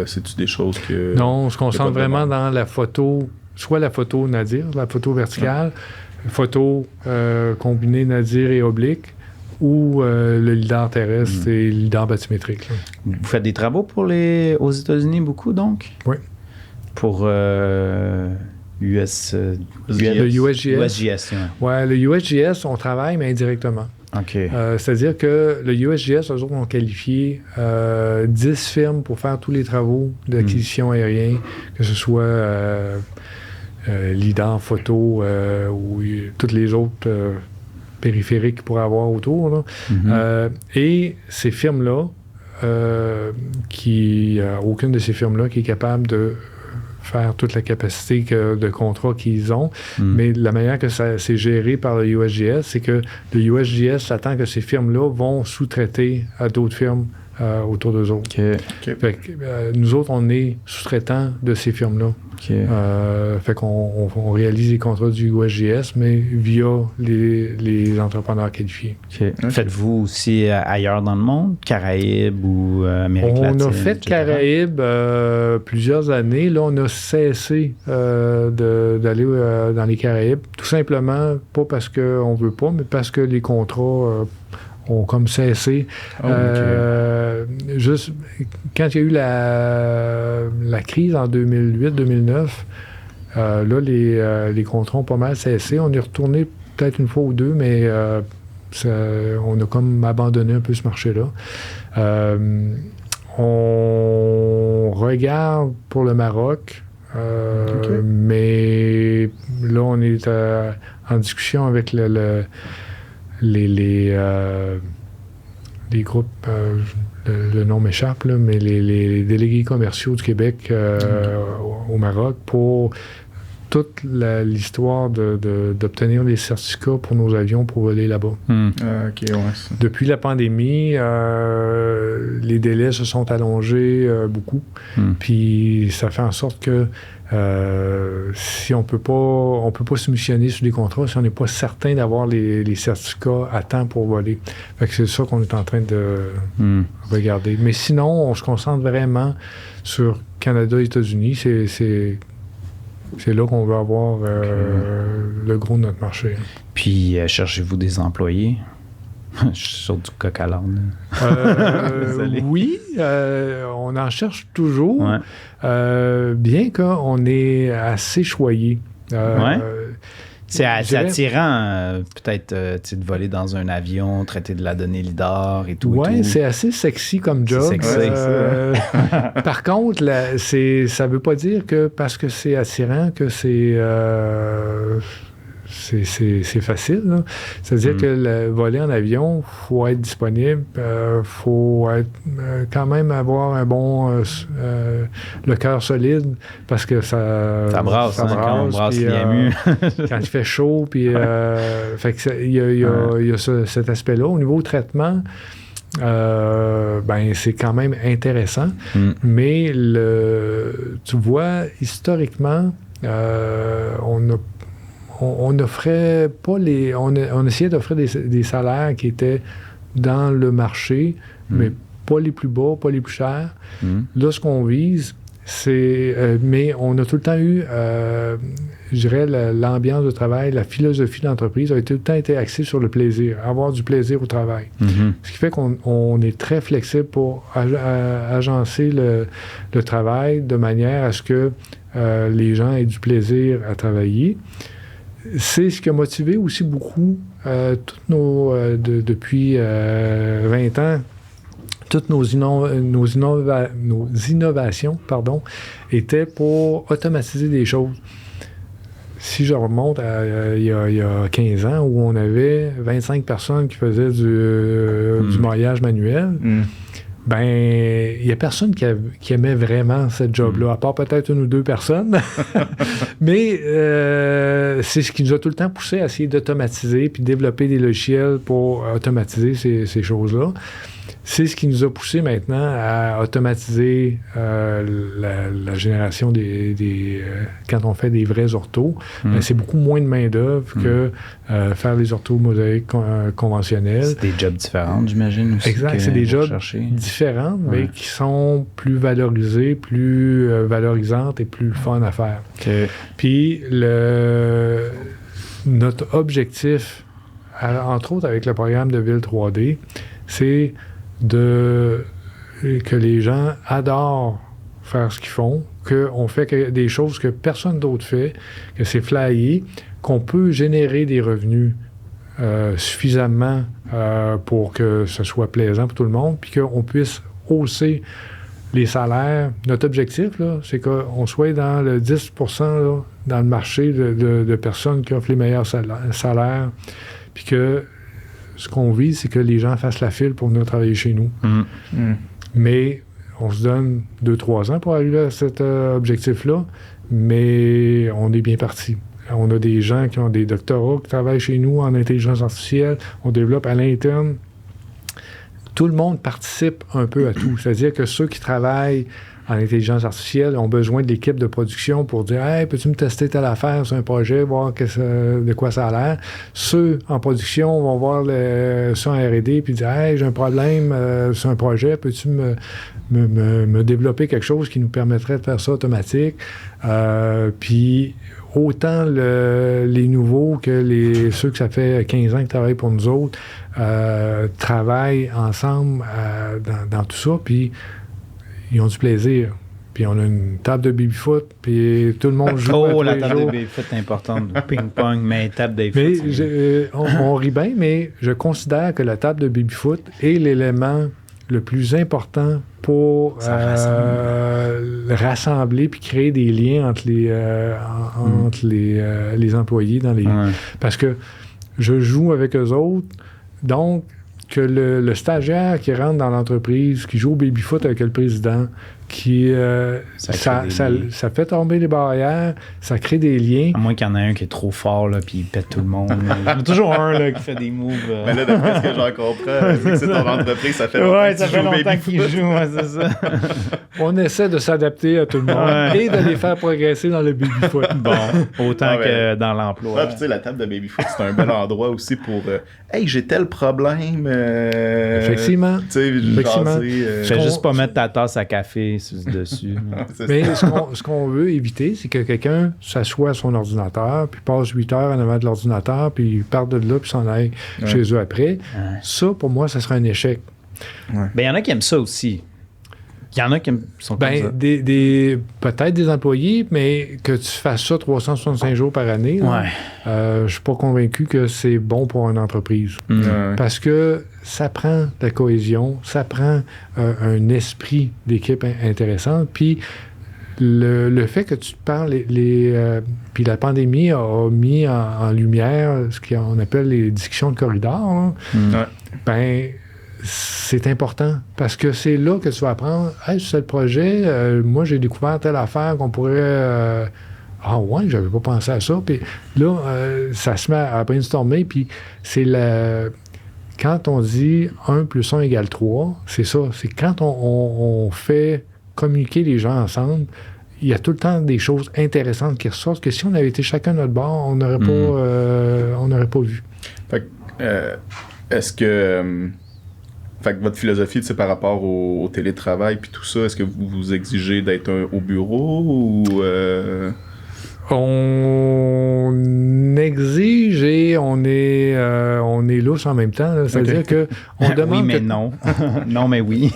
c'est-tu des choses que... Non, on se concentre vraiment dans la photo, soit la photo nadir, la photo verticale, photo combinée nadir et oblique, ou le lidar terrestre et le lidar bathymétrique. Là. Vous faites des travaux aux États-Unis beaucoup, donc? Oui. pour US, le USGS. USGS, Ouais, le USGS, on travaille, mais indirectement. OK. C'est-à-dire que le USGS, eux autres, ont qualifié 10 firmes pour faire tous les travaux d'acquisition aérienne, que ce soit LIDAR, photo ou toutes les autres périphériques qu'il pourrait avoir autour. Là. Et ces firmes-là, aucune de ces firmes-là qui est capable de faire toute la capacité de contrat qu'ils ont. Mais la manière que c'est géré par le USGS, c'est que le USGS attend que ces firmes-là vont sous-traiter à d'autres firmes autour d'eux autres. Fait que, nous autres, on est sous-traitants de ces firmes-là. Fait qu'on réalise les contrats du USGS, mais via les entrepreneurs qualifiés. Faites-vous aussi ailleurs dans le monde, Caraïbes ou Amérique latine? On a fait Caraïbes plusieurs années. Là, on a cessé d'aller dans les Caraïbes, tout simplement, pas parce qu'on ne veut pas, mais parce que les contrats ont comme cessé. Juste quand il y a eu la crise en 2008-2009, là, les contrats ont pas mal cessé. On est retourné peut-être une fois ou deux, mais on a comme abandonné un peu ce marché-là. On regarde pour le Maroc, mais là, on est en discussion avec les groupes, le nom m'échappe, là, mais les délégués commerciaux du Québec au Maroc pour toute l'histoire d'obtenir des certificats pour nos avions pour voler là-bas. Depuis la pandémie, les délais se sont allongés beaucoup. Puis ça fait en sorte que si on peut pas soumissionner sur des contrats si on n'est pas certain d'avoir les certificats à temps pour voler. Fait que c'est ça qu'on est en train de regarder. Mais sinon, on se concentre vraiment sur Canada et États-Unis. C'est là qu'on veut avoir le gros de notre marché. Puis, cherchez-vous des employés? Je suis sur du coq à l'âne. Oui, on en cherche toujours, bien qu'on est assez choyé. C'est attirant, peut-être, de voler dans un avion, traiter de la donnée LIDAR et tout. Oui, c'est assez sexy comme job. C'est sexy. Par contre, ça ne veut pas dire que parce que c'est attirant que c'est facile. Là. C'est-à-dire que voler en avion, il faut être disponible, faut quand même avoir un bon le cœur solide parce que ça brasse, quand on brasse l'IMU. Quand il fait chaud, puis fait que il y a cet aspect-là. Au niveau traitement, c'est quand même intéressant, mais tu vois, historiquement, on offrait pas on essayait d'offrir des salaires qui étaient dans le marché, mais pas les plus bas, pas les plus chers. Là, ce qu'on vise, c'est... mais on a tout le temps eu, je dirais, l'ambiance de travail, la philosophie de l'entreprise a tout le temps été axée sur le plaisir, avoir du plaisir au travail. Ce qui fait qu'on est très flexible pour agencer le travail de manière à ce que les gens aient du plaisir à travailler. C'est ce qui a motivé aussi beaucoup depuis 20 ans, toutes nos innovations étaient pour automatiser des choses. Si je remonte il y a 15 ans où on avait 25 personnes qui faisaient du maillage manuel, il n'y a personne qui aimait vraiment cette job-là, à part peut-être une ou deux personnes. Mais c'est ce qui nous a tout le temps poussé à essayer d'automatiser puis développer des logiciels pour automatiser ces choses-là. C'est ce qui nous a poussé maintenant à automatiser la génération quand on fait des vrais orthos. C'est beaucoup moins de main-d'œuvre que faire les orthos mosaïques conventionnels. C'est des jobs différents, j'imagine. Aussi, exact, c'est des jobs différents, mais qui sont plus valorisés, plus valorisantes et plus fun à faire. Puis notre objectif, entre autres avec le programme de Ville 3D, c'est que les gens adorent faire ce qu'ils font, qu'on fait des choses que personne d'autre fait, que c'est flyé, qu'on peut générer des revenus suffisamment pour que ce soit plaisant pour tout le monde, puis qu'on puisse hausser les salaires. Notre objectif, là, c'est qu'on soit dans le 10 là, dans le marché de personnes qui offrent les meilleurs salaires, puis que ce qu'on vise, c'est que les gens fassent la file pour venir travailler chez nous. Mais on se donne 2-3 ans pour arriver à cet objectif-là, mais on est bien parti. On a des gens qui ont des doctorats qui travaillent chez nous en intelligence artificielle. On développe à l'interne. Tout le monde participe un peu à tout. C'est-à-dire que ceux qui travaillent en intelligence artificielle ont besoin de l'équipe de production pour dire « Hey, peux-tu me tester telle affaire sur un projet, voir de quoi ça a l'air? » Ceux en production vont voir ça en R&D puis dire « Hey, j'ai un problème sur un projet, peux-tu me développer quelque chose qui nous permettrait de faire ça automatique? » Puis autant les nouveaux que ceux que ça fait 15 ans qui travaillent pour nous autres travaillent ensemble dans tout ça, puis ils ont du plaisir. Puis on a une table de baby-foot, puis tout le monde joue. La table de baby-foot est importante. Ping-pong, mais table de baby-foot. On rit bien, mais je considère que la table de baby-foot est l'élément le plus important pour rassembler puis créer des liens entre les employés dans les... Parce que je joue avec eux autres, donc que le stagiaire qui rentre dans l'entreprise, qui joue au baby-foot avec le président, ça fait tomber les barrières, ça crée des liens. À moins qu'il y en ait un qui est trop fort, là, puis il pète tout le monde. Il y en a toujours un là, qui fait des moves. Mais là, d'après ce que j'en comprends, vu que c'est ton entreprise, ça fait longtemps qu'il joue, c'est ça. On essaie de s'adapter à tout le monde et de les faire progresser dans le baby-foot. Bon, autant que dans l'emploi. Puis tu sais, la table de baby-foot, c'est un bel endroit aussi pour hey, j'ai tel problème. Effectivement. Tu sais, fais juste pas mettre ta tasse à café dessus. Mais ce qu'on veut éviter, c'est que quelqu'un s'assoie à son ordinateur, puis passe 8 heures en avant de l'ordinateur, puis parte de là, puis s'en aille chez eux après. Ça, pour moi, ça serait un échec. Ben, il y en a qui aiment ça aussi. Il y en a qui sont comme ça. Peut-être des employés, mais que tu fasses ça 365 jours par année, je suis pas convaincu que c'est bon pour une entreprise. Parce que ça prend de la cohésion, ça prend un esprit d'équipe intéressant, puis le fait que tu te parles, puis la pandémie a mis en lumière ce qu'on appelle les discussions de corridor, c'est important parce que c'est là que tu vas apprendre. Hey, sur ce projet, moi, j'ai découvert telle affaire qu'on pourrait. Ah ouais, j'avais pas pensé à ça. Puis là, ça se met à brainstormer. Puis c'est quand on dit 1 + 1 = 3, c'est ça. C'est quand on fait communiquer les gens ensemble, il y a tout le temps des choses intéressantes qui ressortent que si on avait été chacun de notre bord, on n'aurait pas vu. Fait que, est-ce que. Fait que votre philosophie, par rapport au télétravail puis tout ça, est-ce que vous vous exigez d'être au bureau ou... On exige et on est lousse en même temps. C'est-à-dire que on demande... Oui, mais non. Non, mais oui.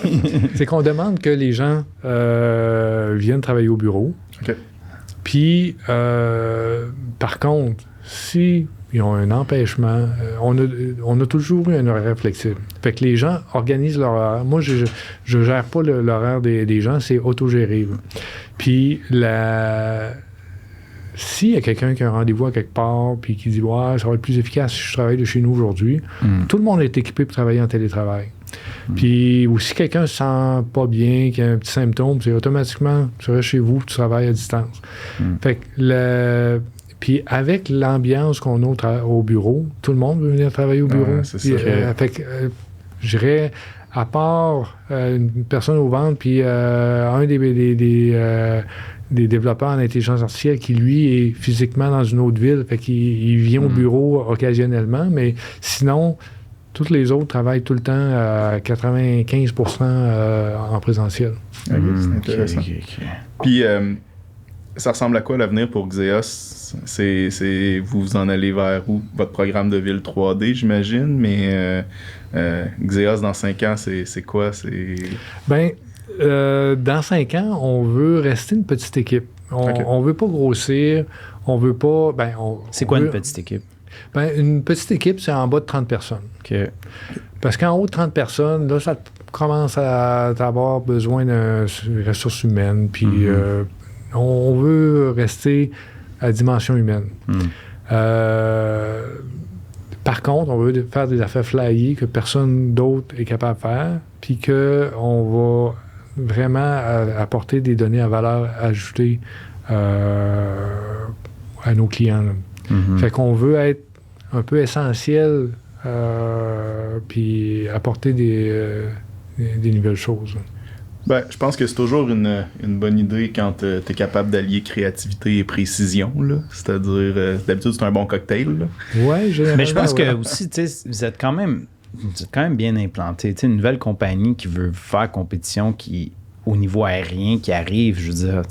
C'est qu'on demande que les gens viennent travailler au bureau. Okay. Puis, par contre, si... Ils ont un empêchement. On a toujours eu un horaire flexible. Fait que les gens organisent leur horaire. Moi, je gère pas l'horaire des gens, c'est autogéré. Puis, s'il y a quelqu'un qui a un rendez-vous à quelque part puis qui dit « Ouais, ça va être plus efficace si je travaille de chez nous aujourd'hui », tout le monde est équipé pour travailler en télétravail. Puis, ou si quelqu'un se sent pas bien, qu'il y a un petit symptôme, c'est automatiquement, tu restes chez vous, tu travailles à distance. Fait que puis avec l'ambiance qu'on a au bureau, tout le monde veut venir travailler au bureau. C'est ça. Fait que, je dirais, à part une personne au ventre, puis un des développeurs en intelligence artificielle qui, lui, est physiquement dans une autre ville, fait qu'il vient au bureau occasionnellement, mais sinon, tous les autres travaillent tout le temps à 95% en présentiel. C'est intéressant. Puis, ça ressemble à quoi l'avenir pour Xeos? Vous en allez vers où? Votre programme de ville 3D, j'imagine, mais Xeos dans 5 ans, c'est quoi? Ben, dans 5 ans, on veut rester une petite équipe. On veut pas grossir. On veut pas... c'est quoi une petite équipe? Une petite équipe, c'est en bas de 30 personnes. OK. Parce qu'en haut de 30 personnes, là, ça commence à avoir besoin de ressources humaines. Puis on veut rester à dimension humaine. Par contre, on veut faire des affaires flyées que personne d'autre est capable de faire, puis qu'on va vraiment apporter des données à valeur ajoutée à nos clients. Fait qu'on veut être un peu essentiel, puis apporter des nouvelles choses. Je pense que c'est toujours une bonne idée quand tu es capable d'allier créativité et précision. Là. C'est-à-dire, d'habitude, c'est un bon cocktail. Oui, mais je pense que aussi, vous êtes quand même bien implanté. Une nouvelle compagnie qui veut faire compétition, qui au niveau aérien, qui arrive, je veux dire,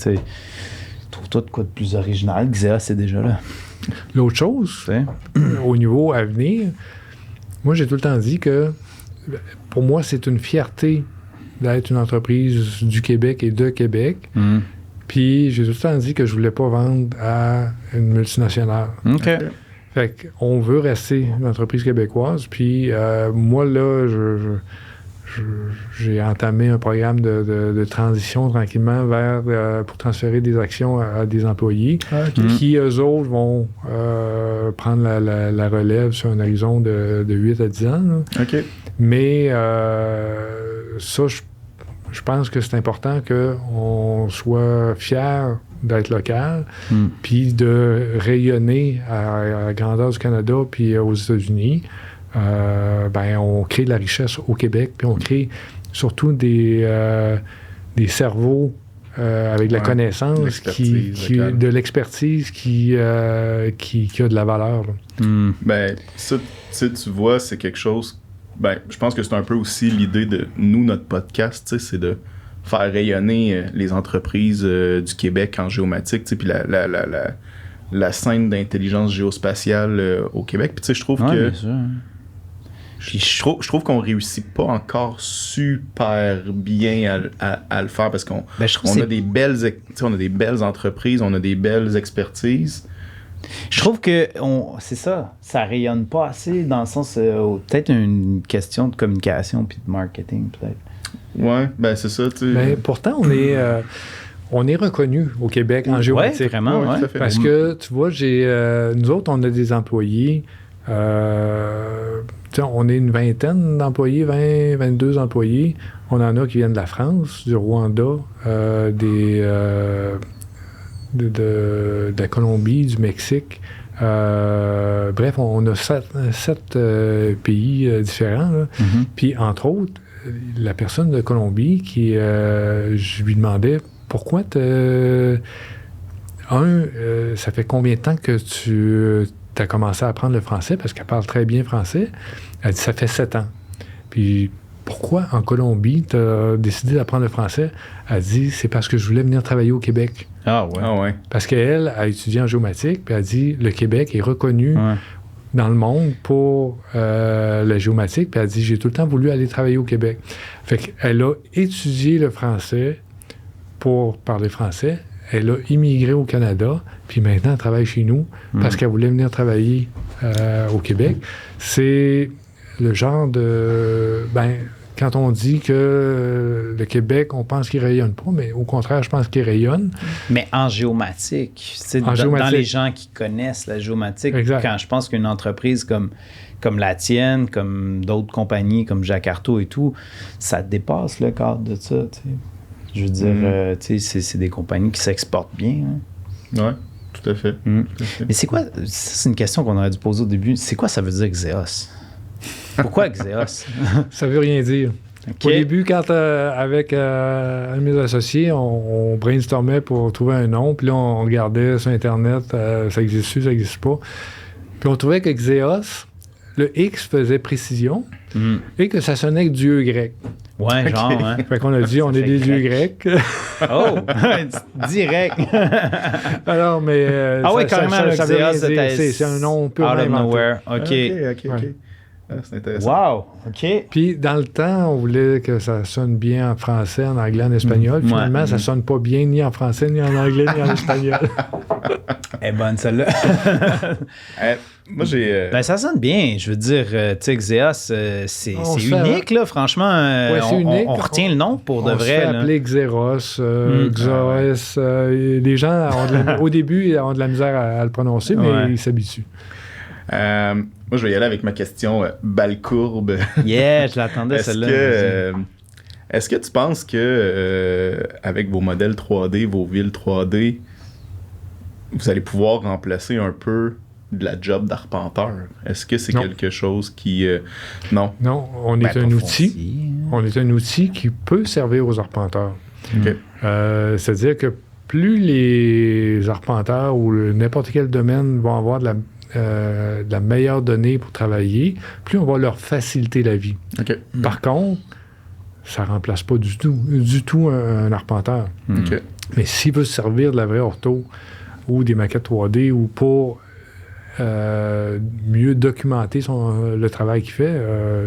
trouve-toi de quoi de plus original. Xeos, c'est déjà là. L'autre chose, au niveau à venir, moi, j'ai tout le temps dit que pour moi, c'est une fierté d'être une entreprise du Québec et de Québec. Puis j'ai tout le temps dit que je voulais pas vendre à une multinationale. OK. Fait qu'on veut rester une entreprise québécoise. Puis moi, là, j'ai entamé un programme de transition tranquillement pour transférer des actions à des employés qui, eux autres, vont prendre la relève sur un horizon de 8 à 10 ans. Là. OK. Mais ça, je pense que c'est important qu'on soit fier d'être local, puis de rayonner à la grandeur du Canada puis aux États-Unis. On crée de la richesse au Québec, puis on crée surtout des cerveaux avec de la connaissance, de l'expertise qui a de la valeur. Ça, tu vois, c'est quelque chose... je pense que c'est un peu aussi l'idée de nous, notre podcast, c'est de faire rayonner les entreprises du Québec en géomatique, puis la scène d'intelligence géospatiale au Québec. Puis je trouve que... Bien sûr. Puis je trouve qu'on réussit pas encore super bien à le faire parce qu'on a des belles entreprises, on a des belles expertises. Je trouve que c'est ça rayonne pas assez dans le sens peut-être une question de communication puis de marketing peut-être. Ouais, c'est ça. Mais pourtant on est reconnu au Québec en géomatique. Ouais, vraiment, ouais. Parce que tu vois, nous autres on a des employés. On est une vingtaine d'employés, 22 employés. On en a qui viennent de la France, du Rwanda, de la Colombie, du Mexique. Bref, on a 7 pays différents. Puis, entre autres, la personne de Colombie je lui demandais pourquoi ça fait combien de temps que tu as commencé à apprendre le français, parce qu'elle parle très bien français. Elle dit, ça fait 7 ans. Puis, pourquoi en Colombie, tu as décidé d'apprendre le français? Elle dit, c'est parce que je voulais venir travailler au Québec. Ah ouais. Parce qu'elle a étudié en géomatique, puis elle dit, le Québec est reconnu dans le monde pour la géomatique, puis elle dit, j'ai tout le temps voulu aller travailler au Québec. Fait qu'elle a étudié le français pour parler français. Elle a immigré au Canada, puis maintenant, elle travaille chez nous parce qu'elle voulait venir travailler au Québec. C'est le genre de... quand on dit que le Québec, on pense qu'il rayonne pas, mais au contraire, je pense qu'il rayonne. Mais en géomatique, dans les gens qui connaissent la géomatique, quand je pense qu'une entreprise comme la tienne, comme d'autres compagnies, comme Jacques Arthaud et tout, ça dépasse le cadre de ça, tu sais. Je veux dire, c'est des compagnies qui s'exportent bien. Oui, tout à fait. Tout à fait. Mais c'est quoi, c'est une question qu'on aurait dû poser au début, c'est quoi ça veut dire Xeos? Pourquoi Xeos? Ça veut rien dire. Okay. Au début, quand avec un de mes associés, on brainstormait pour trouver un nom, puis là, on regardait sur Internet, ça existe-tu, ça n'existe pas. Puis on trouvait que Xeos, le X faisait précision, et que ça sonnait avec Dieu grec. Ouais, genre, hein. Fait qu'on a dit, on est des dieux grecs. Oh! Direct! Alors, mais... carrément, ça veut rien dire. C'est un nom purement out of inventé. nowhere. OK. C'est intéressant. Wow! OK. Puis, dans le temps, on voulait que ça sonne bien en français, en anglais, en espagnol. Finalement, ça sonne pas bien ni en français, ni en anglais, ni en espagnol. Elle est bonne, celle-là. Moi, j'ai... Ben, ça sonne bien. Je veux dire, tu sais, Xeos, c'est unique, là. Franchement, c'est unique. On retient le nom pour de vrai. On se fait appeler Xeros, Xoes. Les gens, au début, ils ont de la misère à le prononcer, mais ils s'habituent. Moi, je vais y aller avec ma question balle courbe. Yeah, je l'attendais, celle-là. Est-ce que tu penses que avec vos modèles 3D, vos villes 3D, vous allez pouvoir remplacer un peu de la job d'arpenteur? Est-ce que c'est quelque chose qui... non? Non, on est un outil. On est un outil qui peut servir aux arpenteurs. Okay. C'est-à-dire que plus les arpenteurs ou n'importe quel domaine vont avoir de la meilleure donnée pour travailler, plus on va leur faciliter la vie. Okay. Par contre, ça ne remplace pas du tout un arpenteur. Okay. Mais s'il veut se servir de la vraie ortho ou des maquettes 3D ou pour mieux documenter le travail qu'il fait,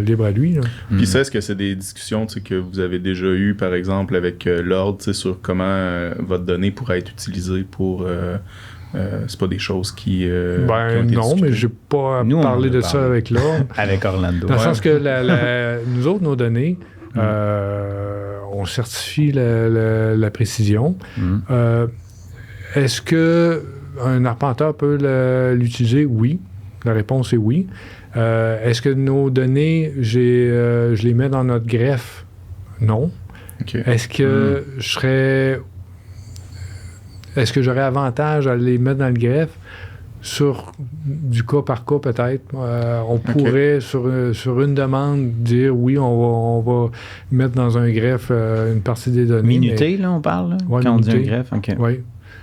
libre à lui. Puis ça, est-ce que c'est des discussions que vous avez déjà eues, par exemple, avec l'ordre, sur comment votre donnée pourrait être utilisée pour... c'est pas des choses qui ont été non, discutées. mais j'ai pas parlé de ça avec l'ordre. Avec Orlando. Dans le sens que nous autres, nos données, on certifie la précision. Est-ce qu'un arpenteur peut l'utiliser? Oui. La réponse est oui. Est-ce que nos données, je les mets dans notre greffe? Non. Okay. Est-ce que Est-ce que j'aurais avantage à les mettre dans le greffe? Sur du cas par cas, peut-être. On pourrait, sur une demande, dire oui, on va mettre dans un greffe une partie des données. Minuté, là, on parle, là, ouais, quand minuté. on dit un greffe. OK. Oui.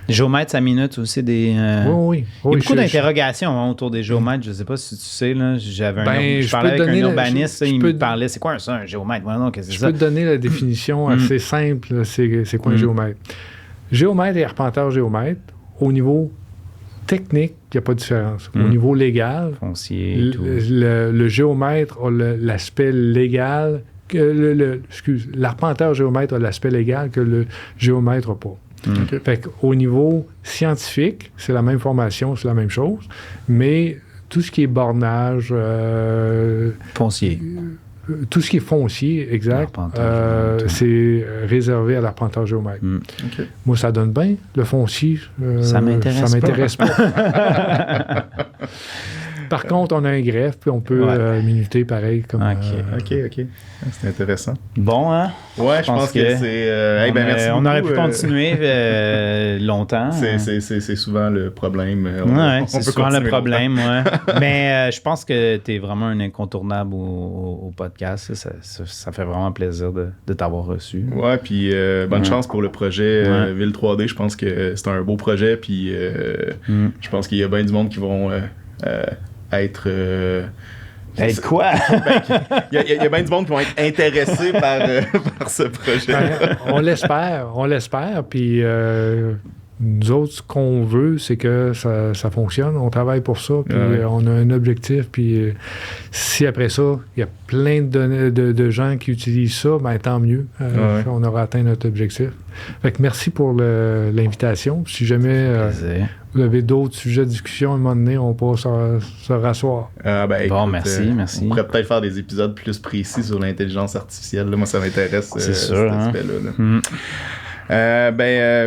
Géomètre, ça minute aussi des... Oui. Il y a beaucoup d'interrogations autour des géomètres. Je ne sais pas si tu sais, là, je parlais avec un urbaniste, il me parlait, c'est quoi ça, un géomètre? Ouais, non, qu'est-ce que c'est ça? Je peux te donner la définition assez simple, c'est quoi un géomètre? Géomètre et arpenteur géomètre, au niveau technique, il n'y a pas de différence. Au niveau légal, foncier et tout. Le géomètre a l'aspect légal, l'arpenteur géomètre a l'aspect légal que le géomètre n'a pas. Okay. Fait qu'au niveau scientifique, c'est la même formation, c'est la même chose, mais tout ce qui est bornage... foncier. Tout ce qui est foncier, exact, c'est réservé à l'arpenteur géomètre. Okay. Moi, ça donne bien. Le foncier, ça m'intéresse pas. Par contre, on a un greffe, puis on peut minuter pareil. Comme, OK. C'est intéressant. Bon, hein? Ouais, je pense que c'est... merci on beaucoup, aurait pu continuer longtemps. C'est souvent le problème. C'est souvent le problème, Mais je pense que tu es vraiment un incontournable au podcast. Ça fait vraiment plaisir de t'avoir reçu. Ouais, puis bonne chance pour le projet Ville 3D. Je pense que c'est un beau projet, puis je pense qu'il y a bien du monde qui vont... être quoi? Il y a bien du monde qui vont être intéressés par ce projet. On l'espère. Puis nous autres, ce qu'on veut, c'est que ça fonctionne. On travaille pour ça, puis on a un objectif. Puis si après ça, il y a plein de gens qui utilisent ça, ben tant mieux. On aura atteint notre objectif. Fait que merci pour l'invitation. Si jamais vous avez d'autres sujets de discussion, à un moment donné, on pourra se rasseoir. Bon, merci. On pourrait peut-être faire des épisodes plus précis sur l'intelligence artificielle. Là, moi, ça m'intéresse. C'est sûr. Cet aspect-là.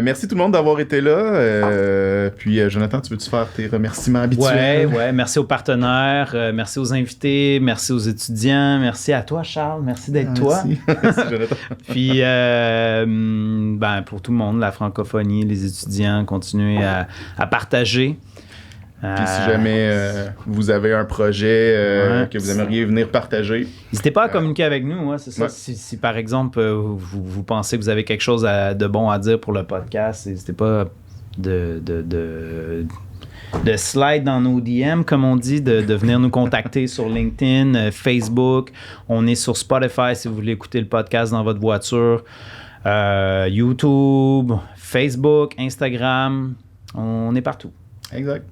Merci tout le monde d'avoir été là. Puis Jonathan, tu veux-tu faire tes remerciements habituels? Ouais. Merci aux partenaires, merci aux invités, merci aux étudiants, merci à toi Charles, merci d'être toi. Merci Jonathan. Puis pour tout le monde, la francophonie, les étudiants, continuez à partager. Puis si jamais vous avez un projet que vous aimeriez venir partager, n'hésitez pas à communiquer avec nous, c'est ça. Ouais. Si par exemple vous pensez que vous avez quelque chose de bon à dire pour le podcast, n'hésitez pas de slide dans nos DM, comme on dit, de venir nous contacter sur LinkedIn, Facebook. On est sur Spotify si vous voulez écouter le podcast dans votre voiture, YouTube, Facebook, Instagram. On est partout. Exact.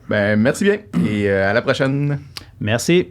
Ouais. Merci bien et à la prochaine. Merci.